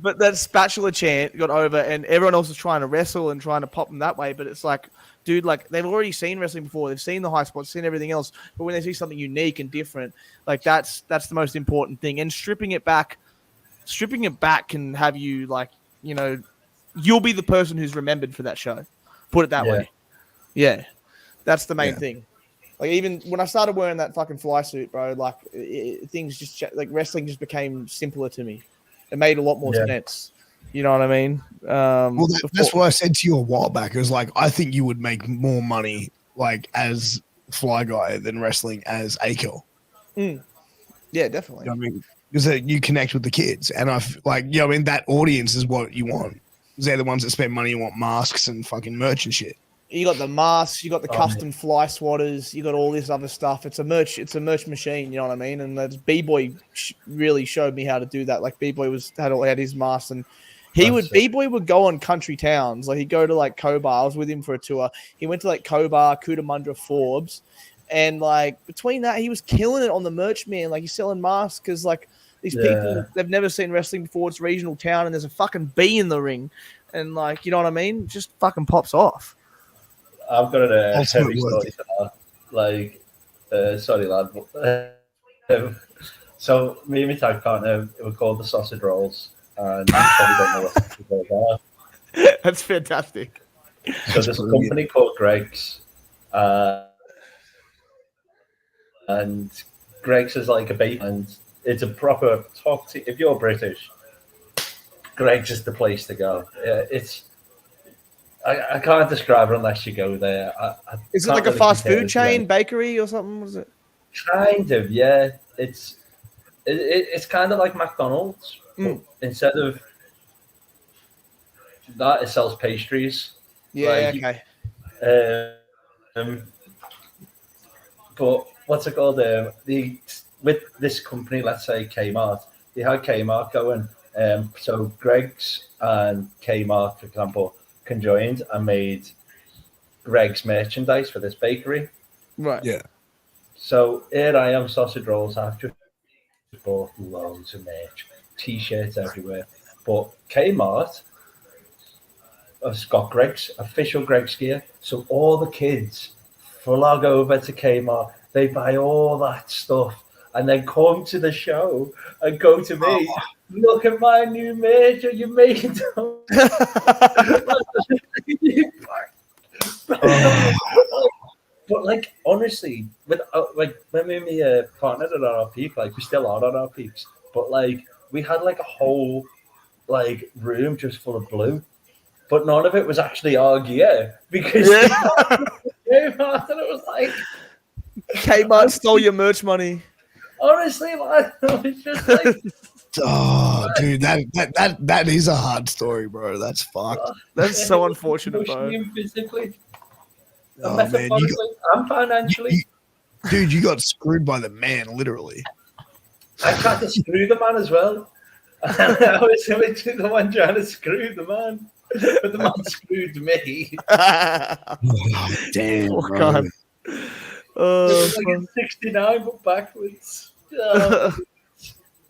Speaker 2: But that spatula chant got over, and everyone else was trying to wrestle and trying to pop them that way. But it's like, dude, like they've already seen wrestling before. They've seen the high spots, seen everything else. But when they see something unique and different, like that's the most important thing. And stripping it back can have you like, you'll be the person who's remembered for that show. Put it that way. Yeah, that's the main thing. Like even when I started wearing that fucking fly suit, bro, like things just like wrestling just became simpler to me. It made a lot more sense. You know what I mean?
Speaker 1: Well, that's what I said to you a while back. It was like, I think you would make more money like as Fly Guy than wrestling as Akell.
Speaker 2: Yeah, definitely.
Speaker 1: I mean, because you connect with the kids, and that audience is what you want. They're the ones that spend money and want masks and fucking merch and shit.
Speaker 2: You got the masks, you got the custom fly swatters, you got all this other stuff. It's a merch machine, you know what I mean? And that's B-Boy really showed me how to do that. Like B-Boy had his masks, and B-Boy would go on country towns. Like he'd go to like Cobar. I was with him for a tour. He went to like Cobar, Cootamundra, Forbes, and like between that, he was killing it on the merch, man. Like he's selling masks because like these people, they've never seen wrestling before. It's a regional town, and there's a fucking bee in the ring, and like, you know what I mean? It just fucking pops off.
Speaker 3: I've got a heavy story for that. Like, sorry, lad. So me and my tag partner, we were called the Sausage Rolls, and you probably don't know what sausage rolls are.
Speaker 2: That's fantastic.
Speaker 3: So there's a company called Greg's, and Greg's is like a bait, and it's a proper top tier. If you're British, Greg's is the place to go. It's I can't describe it unless you go there.
Speaker 2: Is it like a fast food chain, bakery or something? Was it?
Speaker 3: Kind of, yeah. It's kind of like McDonald's. But instead of that, it sells pastries.
Speaker 2: Yeah,
Speaker 3: like,
Speaker 2: okay.
Speaker 3: But what's it called? With this company, let's say Kmart, they had Kmart going. So Greg's and Kmart, for example, conjoined and made Greg's merchandise for this bakery.
Speaker 2: Right.
Speaker 1: Yeah.
Speaker 3: So here I am, sausage rolls. I've just bought loads of merch, t-shirts everywhere. But Kmart has got Greg's, official Greg's gear. So all the kids flog over to Kmart. They buy all that stuff and then come to the show and go to me. Look at my new merch you made. But like honestly, with like when me and my partner are at our peak, like we still are at our peaks, but like we had like a whole like room just full of blue, but none of it was actually our gear because Kmart, and it was like
Speaker 2: Kmart stole your merch money.
Speaker 3: Honestly, man, it was just like.
Speaker 1: Oh, dude, that is a hard story, bro. That's fucked.
Speaker 2: That's so unfortunate, bro.
Speaker 3: Physically,
Speaker 1: oh, man,
Speaker 3: and financially.
Speaker 1: Dude, you got screwed by the man, literally.
Speaker 3: I tried to screw the man as well. I was literally the one trying to screw the man, but the man screwed me.
Speaker 1: Oh, damn,
Speaker 2: oh,
Speaker 1: bro.
Speaker 2: God.
Speaker 3: It was like 69, but backwards.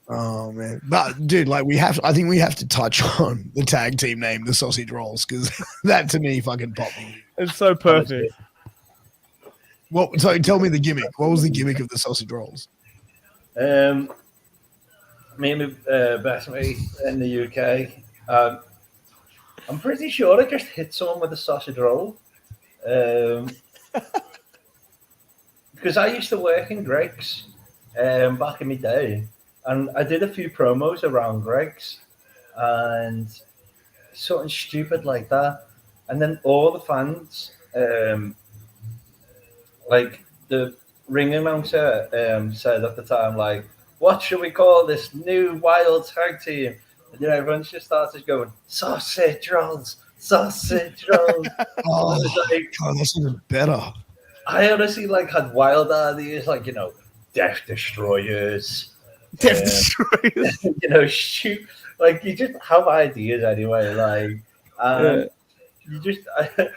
Speaker 1: Oh man, but dude, like I think we have to touch on the tag team name, the Sausage Rolls, because that to me fucking popped me.
Speaker 2: It's so perfect.
Speaker 1: Well, so tell me the gimmick. What was the gimmick of the Sausage Rolls?
Speaker 3: Me and my best mate in the UK. I'm pretty sure I just hit someone with a sausage roll. Because I used to work in Greg's back in my day. And I did a few promos around Greg's and something stupid like that. And then all the fans, like the ring announcer said at the time, like, what should we call this new wild tag team? And then everyone just started going, sausage rolls, sausage rolls.
Speaker 1: Oh,
Speaker 3: like,
Speaker 1: God, that's even better.
Speaker 3: I honestly like had wild ideas, like, Death Destroyers.
Speaker 2: Death Destroyers.
Speaker 3: You know, shoot, like you just have ideas anyway. Like, you just, I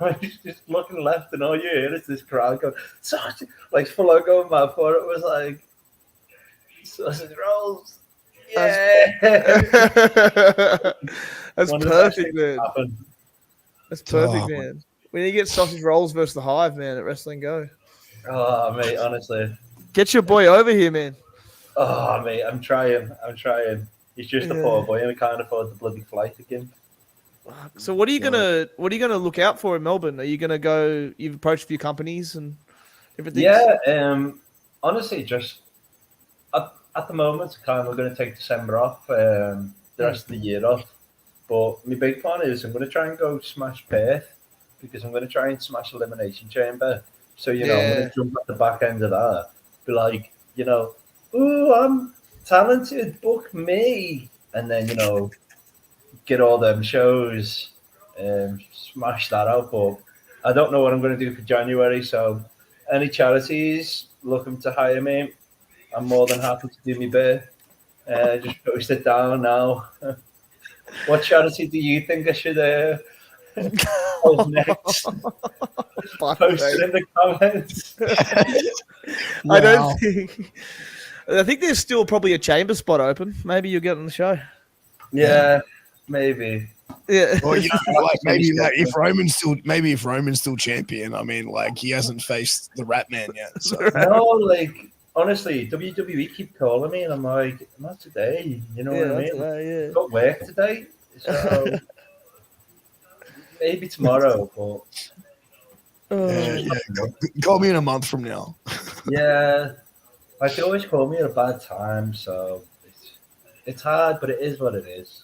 Speaker 3: was just looking left, and all you hear is this crowd going, sausage, like full on going mad for it. Was like sausage rolls. Yeah,
Speaker 2: that's perfect, man. That's perfect, man. We need to get sausage rolls versus the Hive, man, at Wrestling Go.
Speaker 3: Oh, mate, honestly.
Speaker 2: Get your boy over here, man.
Speaker 3: Oh, mate, I'm trying. He's just a poor boy, and I can't afford the bloody flight again.
Speaker 2: So what are you gonna look out for in Melbourne? Are you gonna go? You've approached a few companies and everything.
Speaker 3: Yeah, honestly, just at the moment, kind of going to take December off, the rest of the year off. But my big plan is I'm going to try and go smash Perth, because I'm going to try and smash Elimination Chamber. So, you know, I'm going to jump at the back end of that. Be like, you know, ooh, I'm talented, book me. And then, you know, get all them shows, smash that out. But I don't know what I'm going to do for January. So any charities looking to hire me, I'm more than happy to do my bit. Just post it down now. What charity do you think I should post next? Post it in the comments.
Speaker 2: Wow. I think there's still probably a chamber spot open. Maybe you'll get on the show.
Speaker 3: Yeah, maybe.
Speaker 2: Yeah.
Speaker 1: Well, you know, like maybe that if Roman's still champion, I mean, like he hasn't faced the Rat Man yet. So.
Speaker 3: No, like honestly, WWE keep calling me, and I'm like, not today. You know what I mean?
Speaker 2: Today,
Speaker 3: Got work today, so maybe tomorrow. But
Speaker 1: call me in a month from now.
Speaker 3: yeah, like they always call me at a bad time, so it's hard, but it is what it is.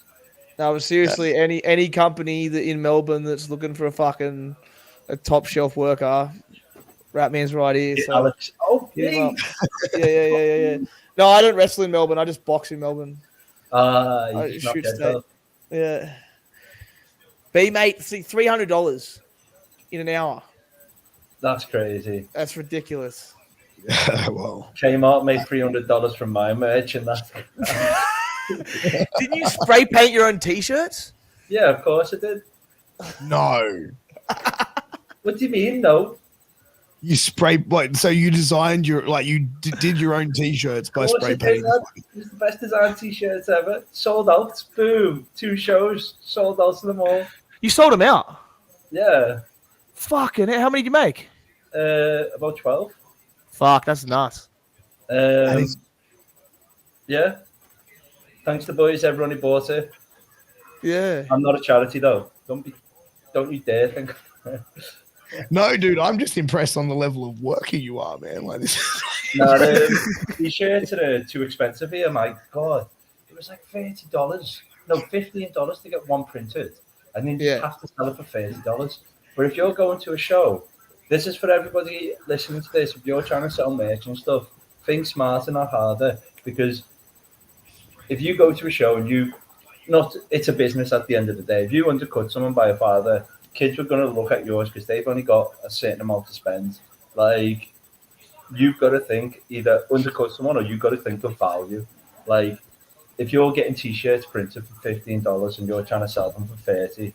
Speaker 2: No, but seriously, any company that in Melbourne that's looking for a top shelf worker, Ratman's right here. So
Speaker 3: Alex,
Speaker 2: yeah. No, I don't wrestle in Melbourne. I just box in Melbourne. I shoot state. Yeah. B mate, see $300 in an hour.
Speaker 3: That's crazy.
Speaker 2: That's ridiculous.
Speaker 1: Well,
Speaker 3: Kmart made $300 from my merch, and that's.
Speaker 2: Didn't you spray paint your own t-shirts?
Speaker 3: Yeah, of course I did.
Speaker 1: no.
Speaker 3: What do you mean, no?
Speaker 1: You spray what? So you designed you did your own t-shirts by spray painting.
Speaker 3: It was the best design t-shirts ever. Sold out. Boom. 2 shows. Sold out to them all.
Speaker 2: You sold them out?
Speaker 3: Yeah.
Speaker 2: Fucking hell. How many did you make?
Speaker 3: About 12.
Speaker 2: Fuck, that's nuts.
Speaker 3: Yeah. Thanks to the boys, everyone who bought it.
Speaker 2: Yeah.
Speaker 3: I'm not a charity though. Don't you dare think.
Speaker 1: No, dude, I'm just impressed on the level of worker you are, man. Like this.
Speaker 3: No, the shirts are too expensive here. My God, it was like $30. No, $15 to get one printed, and then you have to sell it for $30. But if you're going to a show, this is for everybody listening to this. If you're trying to sell merch and stuff, think smarter, not harder. Because if you go to a show and it's a business at the end of the day. If you undercut someone by a father, kids are going to look at yours because they've only got a certain amount to spend. Like, you've got to think either undercut someone or you've got to think of value. Like, if you're getting t-shirts printed for $15 and you're trying to sell them for $30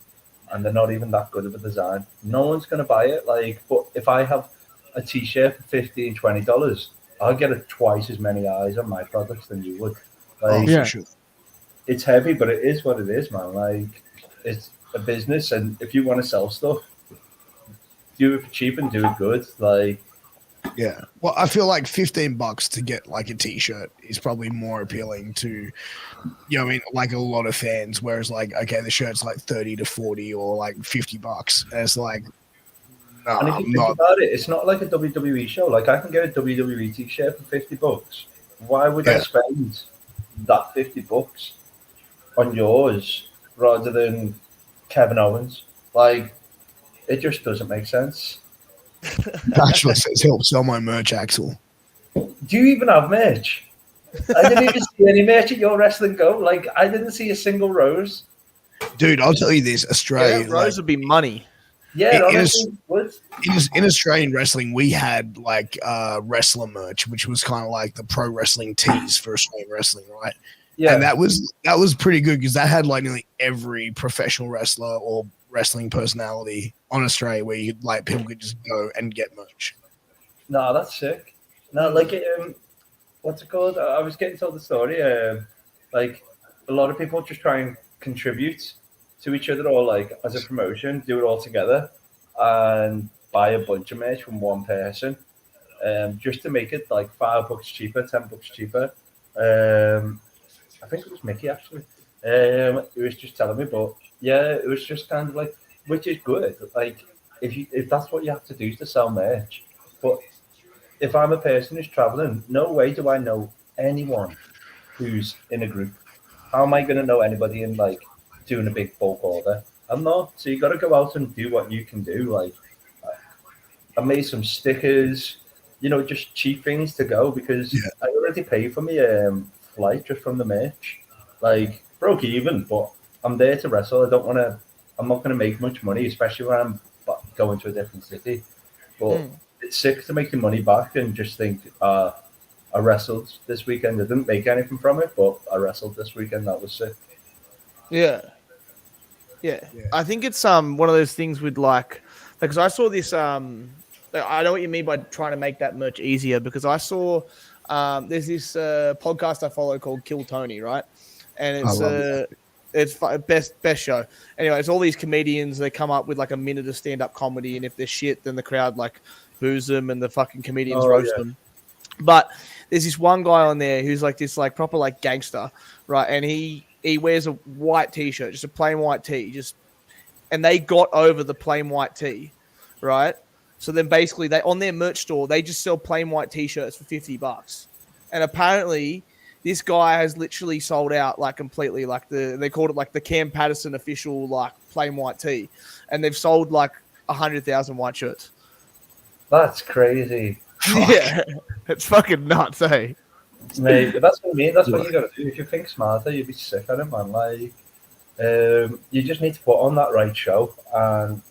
Speaker 3: and they're not even that good of a design, no one's going to buy it. Like, but if I have a t-shirt for $15, $20, I'll get twice as many eyes on my products than you would. Like,
Speaker 1: for sure.
Speaker 3: It's heavy, but it is what it is, man. Like, it's a business, and if you want to sell stuff, do it for cheap and do it good. Like,
Speaker 1: yeah. Well, I feel like $15 to get like a t-shirt is probably more appealing to, you know, what I mean, like a lot of fans. Whereas, like, okay, the shirt's like $30 to $40 or like $50. And it's like, no,
Speaker 3: and if you think about it, it's not like a WWE show. Like, I can get a WWE t-shirt for $50. Why would I spend that $50 on yours rather than Kevin Owens? Like, it just doesn't make sense.
Speaker 1: Actually says help sell my merch, Axel.
Speaker 3: Do you even have merch? I didn't even see any merch at your Wrestling Go. Like, I didn't see a single rose.
Speaker 1: Dude, I'll tell you this, Australia.
Speaker 2: Rose would be money.
Speaker 3: Yeah,
Speaker 1: in,
Speaker 3: honestly, would.
Speaker 1: in Australian wrestling, we had like wrestler merch, which was kind of like the pro wrestling tees for Australian wrestling, right?
Speaker 3: Yeah,
Speaker 1: And that was pretty good because that had like nearly every professional wrestler or wrestling personality on Australia, where you like people could just go and get merch.
Speaker 3: no, that's sick. No, like what's it called? I was getting told the story. Like a lot of people just try and contribute to each other, or like as a promotion, do it all together, and buy a bunch of merch from one person, just to make it like $5 cheaper, $10 cheaper. I think it was Mickey actually. He was just telling me, but yeah, it was just kind of like, which is good. Like if that's what you have to do to sell merch, but if I'm a person who's traveling, no way do I know anyone who's in a group. How am I going to know anybody in like doing a big bulk order? I'm not. So you got to go out and do what you can do. Like I made some stickers, just cheap things to go because I already paid for my flight just from the merch. Like broke even, but I'm there to wrestle. I don't want to. I'm not going to make much money, especially when I'm going to a different city. But it's sick to make the money back and just think, I wrestled this weekend. I didn't make anything from it, but I wrestled this weekend. That was sick.
Speaker 2: Yeah. I think it's one of those things with like because I saw this I know what you mean by trying to make that merch easier because I saw there's this podcast I follow called Kill Tony, right? And it's best show. Anyway, it's all these comedians. They come up with like a minute of stand up comedy, and if they're shit, then the crowd like boos them, and the fucking comedians roast them. But there's this one guy on there who's like this like proper like gangster, right? And he wears a white t-shirt, just a plain white tee, and they got over the plain white tee, right? So then basically they on their merch store they just sell plain white t-shirts for $50, and apparently this guy has literally sold out like completely. Like they called it like the Cam Patterson official like plain white tee, and they've sold like 100,000 white shirts.
Speaker 3: That's crazy.
Speaker 2: Yeah, it's fucking nuts, eh?
Speaker 3: Mate, but that's what I mean. That's what you got to do. If you think smarter, you'd be sick at it, man. Like, you just need to put on that right show. And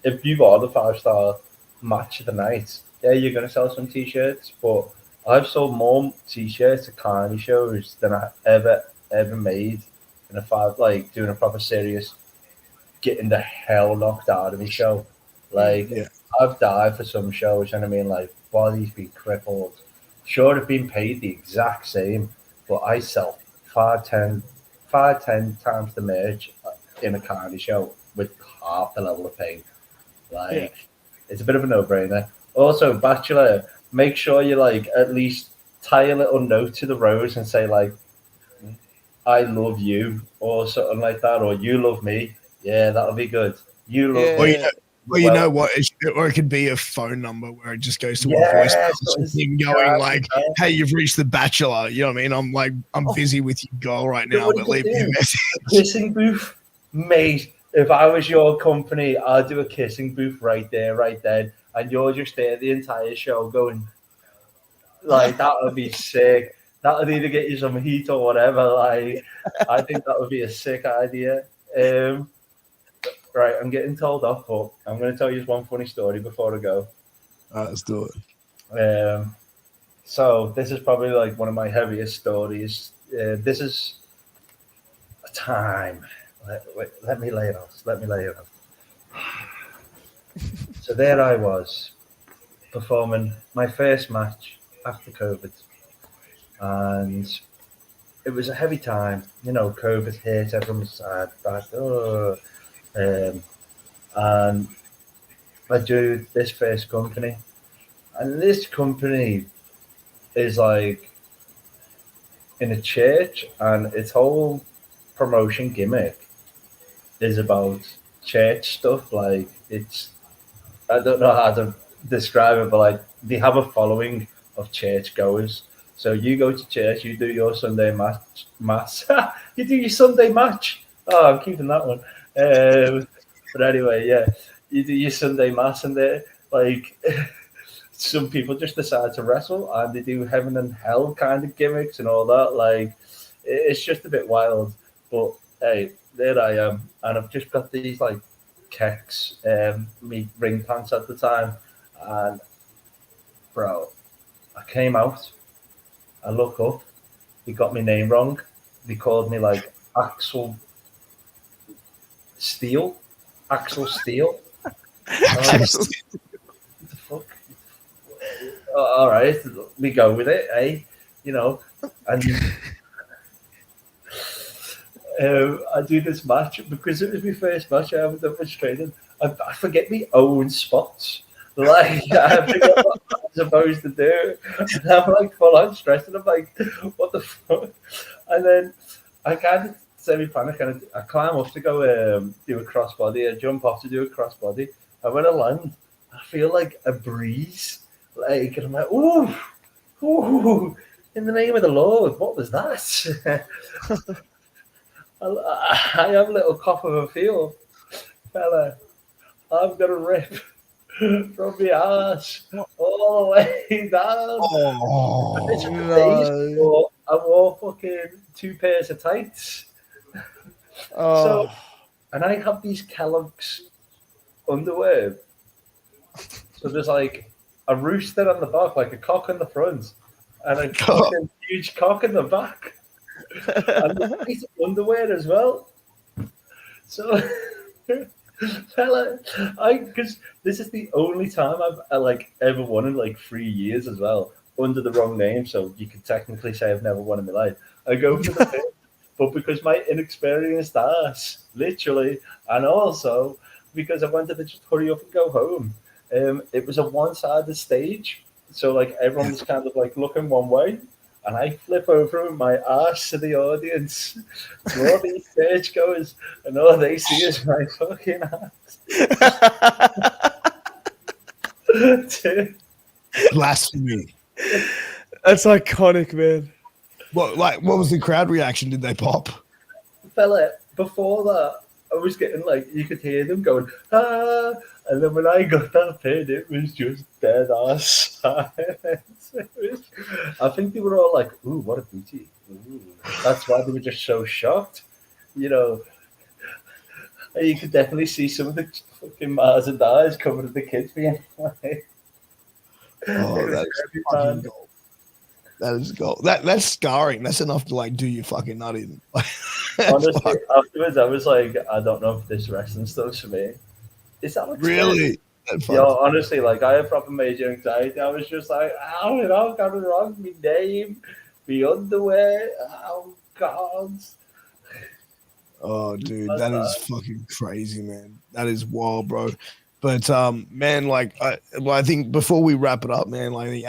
Speaker 3: if you are the 5-star match of the night, yeah, you're going to sell some t-shirts. But I've sold more t-shirts at carny shows than I ever made in doing a proper serious, getting the hell knocked out of me show. Like, I've died for some shows, and I mean, like, body's been crippled. Sure, I've been paid the exact same, but I sell 5-10 times the merch in a carny show with half the level of pain. Like, it's a bit of a no-brainer. Also, Bachelor, make sure you like at least tie a little note to the rose and say like, "I love you" or something like that, or "You love me." Yeah, that'll be good. You love me.
Speaker 1: Well, you know what? Or it could be a phone number where it just goes to a voice message going like, "Hey, you've reached the Bachelor." You know what I mean? I'm busy with you, girl, right now, but leave me a message.
Speaker 3: Kissing booth, mate. If I was your company, I'd do a kissing booth right there, right then, and you're just there the entire show going, like, that would be sick. That would either get you some heat or whatever. Like, I think that would be a sick idea. Right, I'm getting told off, but I'm going to tell you one funny story before I go.
Speaker 1: All right, let's do it.
Speaker 3: So this is probably like one of my heaviest stories. This is a time. Let me lay it out. So there I was, performing my first match after COVID. And it was a heavy time. You know, COVID hit, everyone was sad, and I do this first company. And this company is like in a church, and its whole promotion gimmick is about church stuff. Like, I don't know how to describe it, but like they have a following of church goers. So you go to church, you do your Sunday mass. You do your Sunday match. Oh, I'm keeping that one. But anyway, yeah, you do your Sunday mass, and they like some people just decide to wrestle, and they do heaven and hell kind of gimmicks and all that. Like, it's just a bit wild. But hey, there I am, and I've just got these like kecks, me ring pants at the time, and bro, I came out, I look up, he got my name wrong. They called me like Axel Steele. Axel Steele.
Speaker 1: Axel
Speaker 3: What the fuck? All right, we go with it, eh? You know, and I do this match because it was my first match. I haven't done much training. I forget my own spots. Like I forget what I'm supposed to do, and I'm like full on stressed, and I'm like, "What the fuck?" And then I kind of semi-panic, and I climb up to go do a crossbody. I jump off to do a crossbody, and when I land, I feel like a breeze, like, and I'm like, "Ooh, ooh!" In the name of the Lord, what was that? I have a little cough of a feel, fella. I'm gonna rip from the ass all the way down.
Speaker 1: Oh,
Speaker 2: no.
Speaker 3: I wore fucking 2 pairs of tights.
Speaker 2: Oh.
Speaker 3: So, and I have these Kellogg's underwear. So there's like a rooster on the back, like a cock in the front, and a fucking huge cock in the back. And these underwear as well. So, fella, because this is the only time I've like ever won in like 3 years as well, under the wrong name. So you could technically say I've never won in my life. I go for the pin, but because my inexperienced ass, literally, and also because I wanted to just hurry up and go home. It was a one-sided stage, so like everyone was kind of like looking one way. And I flip over with my ass to the audience, to all these stagegoers, and all they see is my fucking ass.
Speaker 1: blasphemy!
Speaker 2: That's iconic, man.
Speaker 1: What was the crowd reaction? Did they pop?
Speaker 3: Fella, before that, I was getting like, you could hear them going, ah, and then when I got that pin, it was just dead ass silence. I think they were all like, ooh, what a booty. Ooh. That's why they were just so shocked. You know, you could definitely see some of the fucking Mars and eyes coming to the kids being like,
Speaker 1: oh, that's fucking gold. That is gold. That's scarring. That's enough to like do you fucking nut in.
Speaker 3: Honestly, afterwards, I was like, I don't know if this wrestling stuff's for me. Is that what
Speaker 1: really?
Speaker 3: Yo, honestly, like I have proper major anxiety. I was just like, oh, it all got wrong. My name, my underwear. Oh God.
Speaker 1: Oh, dude, that is fucking crazy, man. That is wild, bro. But man, like I think before we wrap it up, man, like I think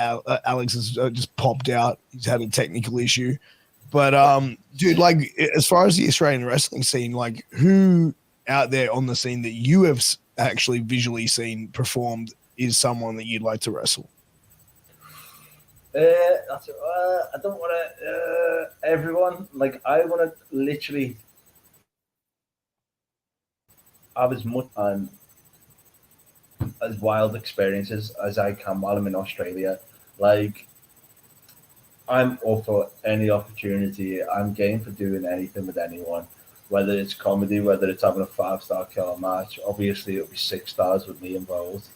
Speaker 1: Alex has just popped out. He's had a technical issue. But dude, like as far as the Australian wrestling scene, like who out there on the scene that you have actually visually seen performed is someone that you'd like to wrestle?
Speaker 3: I don't want to. Everyone, like I want to literally have as much as wild experiences as I can while I'm in Australia. Like I'm up for any opportunity. I'm game for doing anything with anyone. Whether it's comedy, whether it's having a 5-star killer match, obviously it'll be 6 stars with me involved.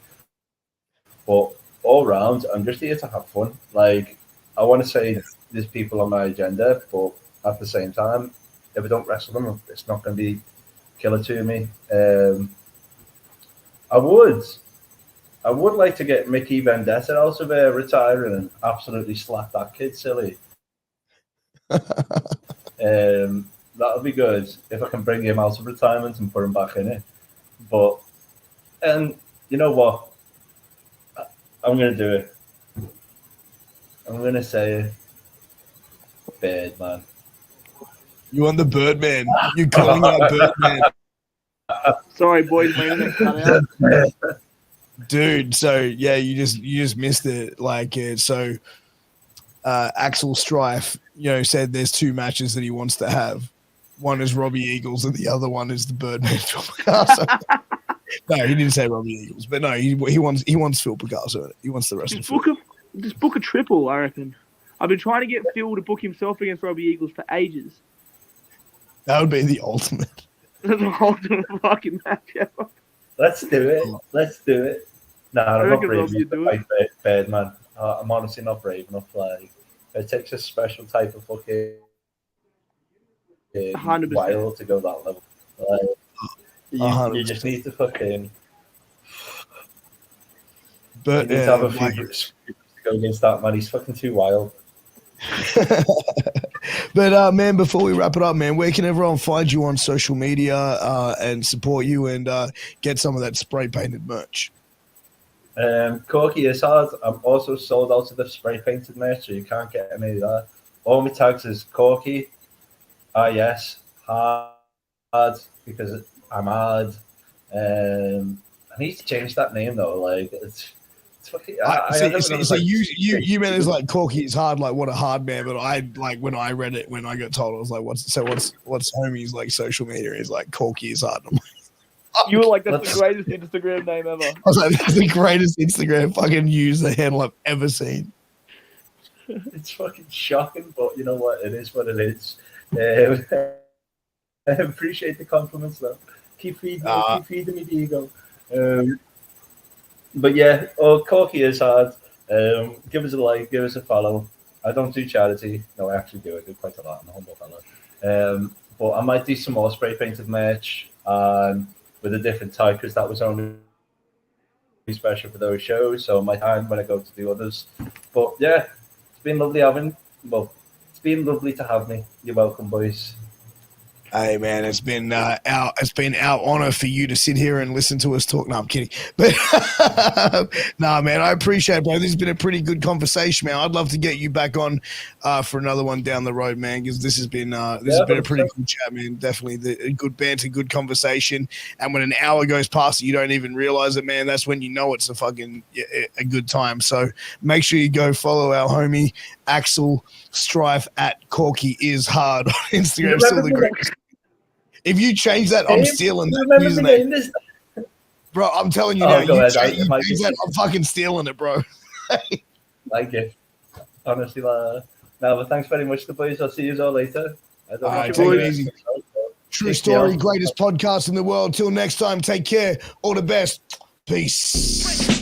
Speaker 3: But all round, I'm just here to have fun. Like, I want to say there's people on my agenda, but at the same time, if I don't wrestle them, it's not going to be killer to me. I would like to get Mickey Vendetta out of retiring and absolutely slap that kid silly. That'll be good if I can bring him out of retirement and put him back in it. But, and you know what? I'm going to do it. I'm going to say it. Birdman.
Speaker 1: You want the Birdman? You're calling out Birdman.
Speaker 4: Sorry, boys, my internet cut out.
Speaker 1: Dude, so yeah, you just missed it. Like, so Axel Strife, said there's 2 matches that he wants to have. One is Robbie Eagles, and the other one is the Birdman Phil Picasso. No, he didn't say Robbie Eagles, but no, he wants Phil Picasso. He wants the rest of
Speaker 4: Just book a triple, I reckon. I've been trying to get Phil to book himself against Robbie Eagles for ages.
Speaker 1: That would be the ultimate.
Speaker 4: That's the ultimate fucking match ever.
Speaker 3: Let's do it. Let's do it. Nah, I'm not
Speaker 4: reckon
Speaker 3: brave
Speaker 4: Rob,
Speaker 3: enough
Speaker 4: you'd
Speaker 3: to
Speaker 4: do
Speaker 3: fight Birdman. I'm honestly not brave enough. Like, it takes a special type of fucking
Speaker 4: 100%.
Speaker 3: wild to go that level. Like, you
Speaker 1: 100%.
Speaker 3: just need to fucking.
Speaker 1: But
Speaker 3: You need to have a few brutes to go against that man. He's fucking too wild.
Speaker 1: But man, before we wrap it up, man, where can everyone find you on social media and support you and get some of that spray painted merch?
Speaker 3: Corky is hard. I'm also sold out of the spray painted merch, so you can't get any of that. All my tags is Corky. Yes, hard because I'm hard. I need to change that name though. Like it's fucking.
Speaker 1: So you meant it's like Corky is hard, like what a hard man. But I like when I read it, when I got told, I was like, what's homie's like social media? He's like Corky is hard. I'm like,
Speaker 4: You were like, that's the greatest Instagram name ever.
Speaker 1: I was like, that's the greatest Instagram fucking user handle I've ever seen.
Speaker 3: It's fucking shocking, but you know what? It is what it is. I appreciate the compliments though. Keep feeding me the ego. But yeah, Corky is hard. Give us a like, give us a follow. I don't do charity. No, I actually do. I do quite a lot. I'm a humble fellow. But I might do some more spray painted merch with a different type because that was only special for those shows. So my time when I go to do others. But yeah, it's been lovely it's been lovely to have me. You're welcome, boys.
Speaker 1: Hey man, it's been our honor for you to sit here and listen to us talk. No, I'm kidding. But nah, man, I appreciate it, bro. This has been a pretty good conversation, man. I'd love to get you back on for another one down the road, man, because this has been a pretty good chat, man. Definitely a good banter, good conversation. And when an hour goes past, you don't even realize it, man. That's when you know it's a good time. So make sure you go follow our homie Axel Strife at Corky is hard on Instagram. Still the greatest. If you change that, I'm stealing that username. Bro, I'm telling you now, you change that, I'm fucking stealing it, bro.
Speaker 3: Like it. Honestly, no, but thanks very much, the boys. I'll see you all later.
Speaker 1: All right, take it easy. True Story, greatest podcast in the world. Till next time, take care. All the best. Peace.